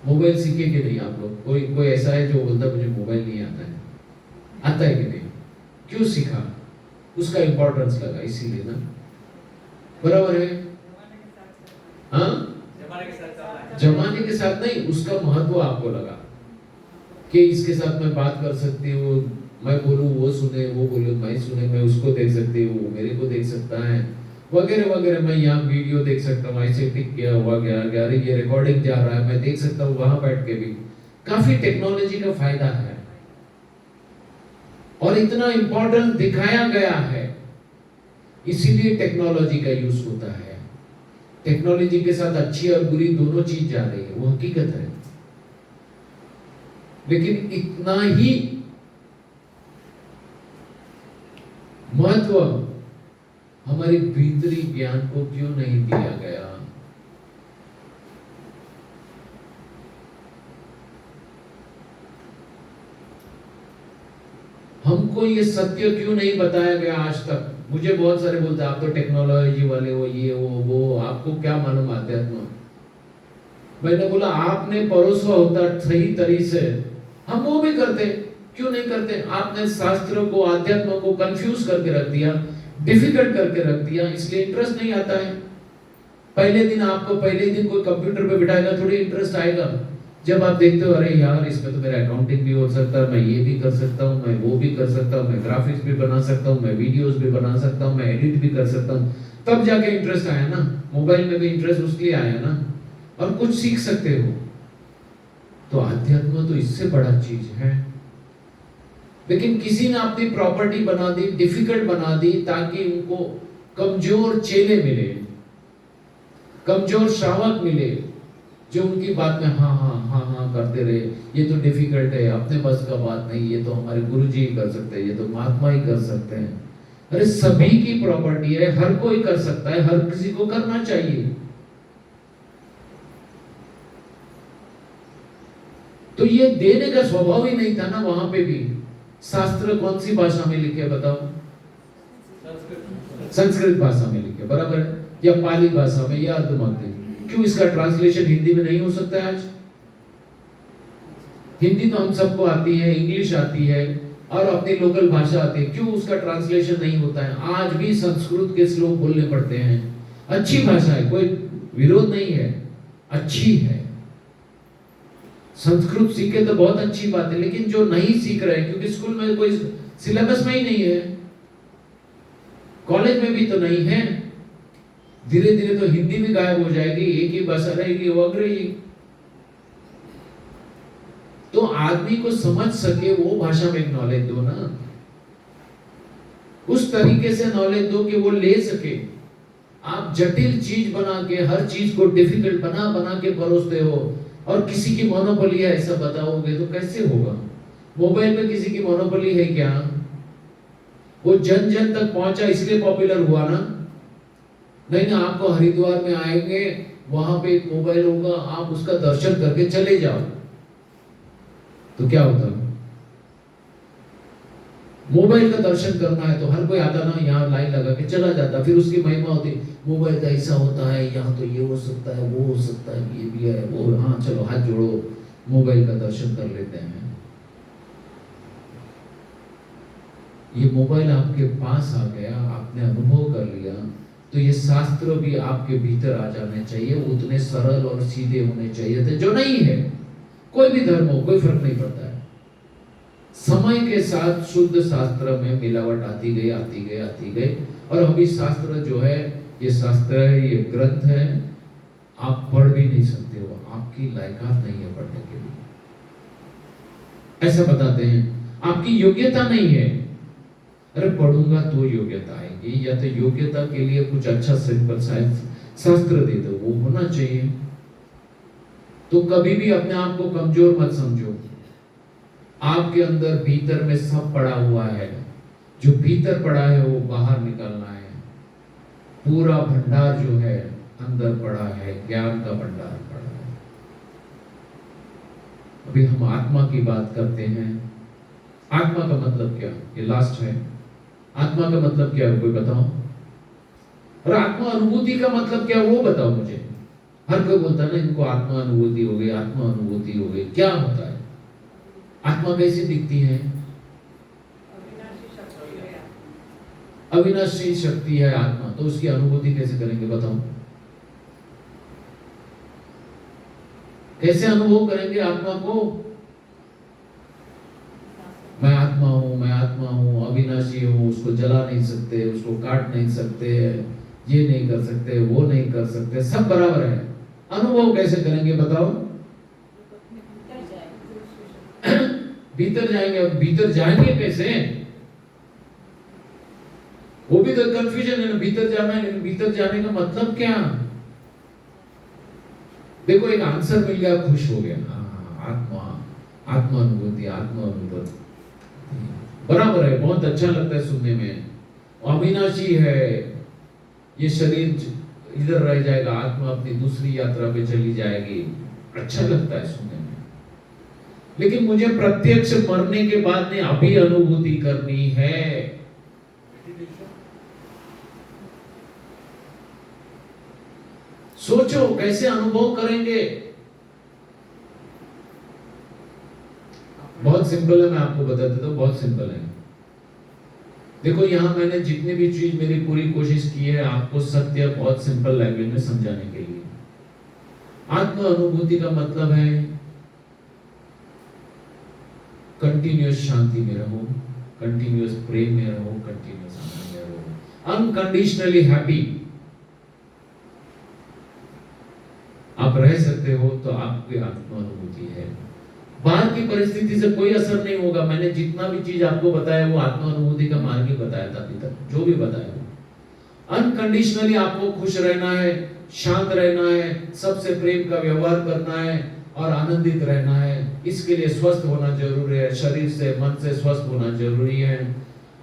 मोबाइल सीखे कि नहीं आप लोग? कोई ऐसा है जो बोलता मुझे मोबाइल नहीं आता है? आता है कि नहीं? क्यों सीखा? उसका इंपॉर्टेंस लगा, इसीलिए ना, बराबर है? हाँ, जमाने के साथ नहीं, उसका महत्व आपको लगा कि इसके साथ मैं बात कर सकती हूँ, मैं बोलूँ वो सुने, वो बोले मैं सुने, मैं उसको देख सकती हूँ, वो मेरे को देख सकता है, वगैरह वगैरह। मैं यहाँ वीडियो देख सकता हूँ, ऐसे टिक किया हुआ गया, अरे ये रिकॉर्डिंग जा रहा है, मैं देख सकता हूँ वहां बैठ के भी। काफी टेक्नोलॉजी का फायदा है और इतना इंपॉर्टेंट दिखाया गया है, इसीलिए टेक्नोलॉजी का यूज होता है। टेक्नोलॉजी के साथ अच्छी और बुरी दोनों चीज जा रही है, वो हकीकत है। लेकिन इतना ही महत्व हमारे भीतरी ज्ञान को क्यों नहीं दिया गया? हमको ये सत्य क्यों नहीं बताया गया आज तक? मुझे बहुत सारे बोलते हैं आप तो टेक्नोलॉजी वाले हो, ये वो, आपको क्या मालूम अध्यात्म? मैंने बोला आपने परोसा होता सही तरीके से, हम वो भी करते, क्यों नहीं करते? आपने शास्त्रों को, आध्यात्म को कंफ्यूज करके रख दिया, डिफिकल्ट करके रख दिया, इसलिए इंटरेस्ट नहीं आता है। पहले दिन कोई कंप्यूटर पे बिठाएगा, थोड़ी इंटरेस्ट आएगा। जब आप देखते हो अरे यार इसमें तो मेरा अकाउंटिंग भी हो सकता है, मैं ये भी कर सकता हूँ, मैं वो भी कर सकता हूँ, मैं ग्राफिक्स भी बना सकता हूँ, मैं वीडियोस भी बना सकता हूँ, मैं एडिट भी कर सकता हूँ, तब जाके इंटरेस्ट आया ना। मोबाइल में भी इंटरेस्ट उसलिए आया ना, और कुछ सीख सकते हो। तो अध्यात्म तो इससे बड़ा चीज है। लेकिन किसी ने अपनी प्रॉपर्टी बना दी, डिफिकल्ट बना दी, ताकि उनको कमजोर चेले मिले, कमजोर श्रावक मिले, जो उनकी बात में हाँ हाँ हाँ हाँ करते रहे। ये तो डिफिकल्ट है, अपने बस का बात नहीं, ये तो हमारे गुरुजी ही कर सकते हैं, ये तो महात्मा ही कर सकते हैं। अरे सभी की प्रॉपर्टी है, हर कोई कर सकता है, हर किसी को करना चाहिए। तो ये देने का स्वभाव ही नहीं था ना वहां पे भी। शास्त्र कौन सी भाषा में लिखे बताओ? संस्कृत संस्कृत भाषा में लिखे, बराबर है, या पाली भाषा में या अर्धमागधी। क्यों इसका ट्रांसलेशन हिंदी में नहीं हो सकता है आज? हिंदी तो हम सबको आती है, इंग्लिश आती है और अपनी लोकल भाषा आती है, क्यों उसका ट्रांसलेशन नहीं होता है? आज भी संस्कृत के श्लोक बोलने पड़ते हैं। अच्छी भाषा है, कोई विरोध नहीं है, अच्छी है, संस्कृत सीखे तो बहुत अच्छी बात है, लेकिन जो नहीं सीख रहे हैं, क्योंकि स्कूल में कोई सिलेबस में ही नहीं है, कॉलेज में भी तो नहीं है, धीरे धीरे तो हिंदी भी गायब हो जाएगी, एक ही भाषा रहेगी, वो अंग्रेजी। तो आदमी को समझ सके वो भाषा में नॉलेज दो ना, उस तरीके से नॉलेज दो कि वो ले सके। आप जटिल चीज बना के, हर चीज को डिफिकल्ट बना बना के परोसते हो और किसी की मोनोपोली है ऐसा बताओगे तो कैसे होगा? मोबाइल पे किसी की मोनोपोली है क्या? वो जन जन तक पहुंचा इसलिए पॉपुलर हुआ ना? नहीं ना, आपको हरिद्वार में आएंगे, वहां पे एक मोबाइल होगा, आप उसका दर्शन करके चले जाओ तो क्या होता? मोबाइल का दर्शन करना है तो हर कोई आता ना, यहाँ लाइन लगा के चला जाता, फिर उसकी महिमा होती, मोबाइल का ऐसा होता है, यहाँ तो ये हो सकता है, वो हो सकता है, ये भी है, वो, हाँ चलो हाथ जोड़ो, मोबाइल का दर्शन कर लेते हैं। ये मोबाइल आपके पास आ गया, आपने अनुभव कर लिया, तो ये शास्त्र भी आपके भीतर आ जाने चाहिए, उतने सरल और सीधे होने चाहिए थे, जो नहीं है। कोई भी धर्म हो, कोई फर्क नहीं पड़ता है। समय के साथ शुद्ध शास्त्र में मिलावट आती गई, आती गई, आती गई, और अभी शास्त्र जो है, ये शास्त्र है, ये ग्रंथ है, आप पढ़ भी नहीं सकते हो, आपकी लायकात नहीं है पढ़ने के लिए, ऐसा बताते हैं, आपकी योग्यता नहीं है। अरे पढ़ूंगा तो योग्यता आएगी, या तो योग्यता के लिए कुछ अच्छा सिंपल साइंस शास्त्र दे दो, वो होना चाहिए। तो कभी भी अपने आप को कमजोर मत समझो, आपके अंदर भीतर में सब पड़ा हुआ है, जो भीतर पड़ा है वो बाहर निकालना है। पूरा भंडार जो है अंदर पड़ा है, ज्ञान का भंडार पड़ा है। अभी हम आत्मा की बात करते हैं। आत्मा का मतलब क्या? ये लास्ट है। आत्मा का मतलब क्या है, कोई बताओ? और आत्मा अनुभूति का मतलब क्या, वो बताओ मुझे। हर कोई बोलता है ना, इनको आत्मा अनुभूति हो गई, आत्मा अनुभूति हो गई। क्या होता है? आत्मा कैसी दिखती है? अविनाशी शक्ति है आत्मा, तो उसकी अनुभूति कैसे करेंगे बताओ? कैसे अनुभव करेंगे आत्मा को? मैं आत्मा हूं, मैं आत्मा हूं, अविनाशी हूं, उसको जला नहीं सकते, उसको काट नहीं सकते, ये नहीं कर सकते, वो नहीं कर सकते, सब बराबर है। अनुभव कैसे करेंगे बताओ? भीतर जाएंगे। अब भीतर जाएंगे कैसे? वो भी तो कंफ्यूजन है ना, भीतर जाना है, लेकिन भीतर जाने का मतलब क्या? देखो एक आंसर मिल गया, खुश हो गया। आत्मा, आत्मा अनुभूति, आत्मा अनुभूति बराबर है, बहुत अच्छा लगता है सुनने में। अविनाशी है, ये शरीर इधर रह जाएगा, आत्मा अपनी दूसरी यात्रा पे चली जाएगी, अच्छा लगता है सुनने में। लेकिन मुझे प्रत्यक्ष मरने के बाद में अभी अनुभूति करनी है। सोचो कैसे अनुभव करेंगे। बहुत सिंपल है, मैं आपको बता देता हूं, बहुत सिंपल है। देखो यहां मैंने जितनी भी चीज, मेरी पूरी कोशिश की है आपको सत्य बहुत सिंपल लैंग्वेज में समझाने के लिए। आत्म अनुभूति का मतलब है कंटिन्यूअस शांति में रहो, कंटिन्यूअस प्रेम में रहो, कंटिन्यूअस आनंद में रहो, अनकंडीशनली हैप्पी। आप रह सकते हो तो आपकी आत्म अनुभूति है। बाहर की परिस्थिति से कोई असर नहीं होगा। मैंने जितना भी चीज आपको बताया वो आत्म अनुभूति का मार्ग ही बताया था अभी तक, जो भी बताया। अनकंडीशनली आपको खुश रहना है, शांत रहना है, सबसे प्रेम का व्यवहार करना है और आनंदित रहना है। इसके लिए स्वस्थ होना जरूरी है, शरीर से मन से स्वस्थ होना जरूरी है।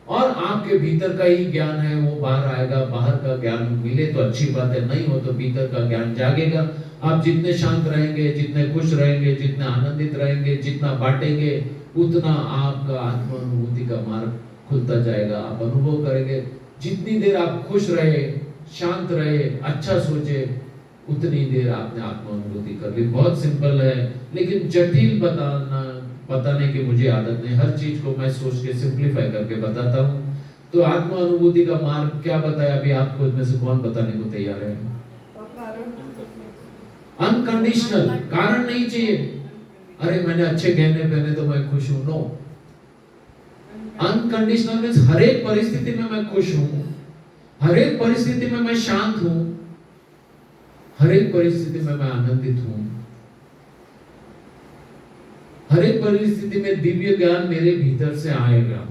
और आपके भीतर का ही ज्ञान है वो बाहर आएगा। बाहर का ज्ञान मिले तो अच्छी बात है, नहीं हो तो भीतर का ज्ञान जागेगा। आप जितने शांत रहेंगे, जितने खुश रहेंगे, जितने आनंदित रहेंगे, जितना बांटेंगे, उतना आपका आत्मानुभूति का मार्ग खुलता जाएगा। आप अनुभव करेंगे, जितनी देर आप खुश रहे, शांत रहे, अच्छा सोचे, उतनी देर आपने आत्मानुभूति कर ली। बहुत सिंपल है, लेकिन जटिल बताने की मुझे आदत नहीं। हर चीज को मैं सोच के सिंप्लीफाई करके बताता हूँ। तो आत्मा अनुभूति का मार्ग क्या बताया अभी आपको, इसमें से कौन बताने को तैयार है? अनकंडीशनल, कारण नहीं चाहिए। अरे मैंने अच्छे गहने पहने तो मैं खुश हूं, नो। अनकंडीशनल मीन्स हर एक परिस्थिति में मैं खुश हूं, हर एक परिस्थिति में मैं शांत हूं, हर एक परिस्थिति में मैं आनंदित हूं, हर एक परिस्थिति में दिव्य ज्ञान मेरे भीतर से आएगा।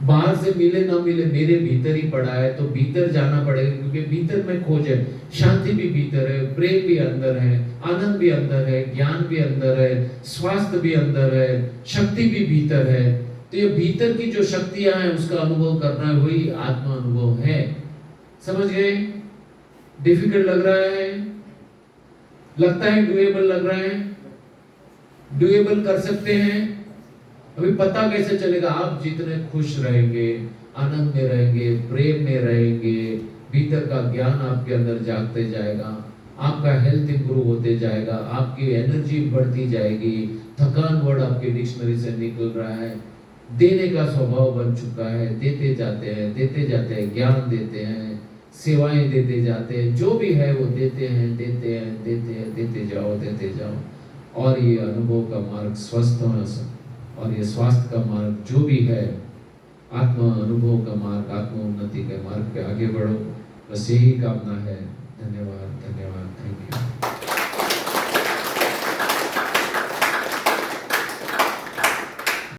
बाहर से मिले ना मिले, मेरे भीतर ही पड़ा है, तो भीतर जाना पड़ेगा, क्योंकि भीतर में खोज है। शांति भी भीतर है, प्रेम भी अंदर है, आनंद भी अंदर है, ज्ञान भी अंदर है, स्वास्थ्य भी अंदर है, शक्ति भी भीतर है। तो ये भीतर की जो शक्तियां हैं उसका अनुभव करना है, वही आत्मा अनुभव है। समझ गए? डिफिकल्ट लग रहा है? लगता है डुएबल लग रहा है? डुएबल कर सकते हैं? अभी पता कैसे चलेगा? आप जितने खुश रहेंगे, आनंद में रहेंगे, प्रेम में रहेंगे, भीतर का ज्ञान आपके अंदर जागते जाएगा, आपका हेल्थ इंप्रूव होते जाएगा, आपकी एनर्जी बढ़ती जाएगी, थकान वर्ड आपके डिक्शनरी से निकल रहा है, देने का स्वभाव बन चुका है, देते जाते हैं, ज्ञान देते हैं, सेवाएं देते जाते हैं, जो भी है वो देते हैं, देते जाओ। और ये अनुभव का मार्ग स्वस्थ और ये स्वास्थ्य का मार्ग जो भी है, आत्मा अनुभव का मार्ग, आत्मा उन्नति के मार्ग पे आगे बढ़ो। बस यही कामना है। धन्यवाद, थैंक यू।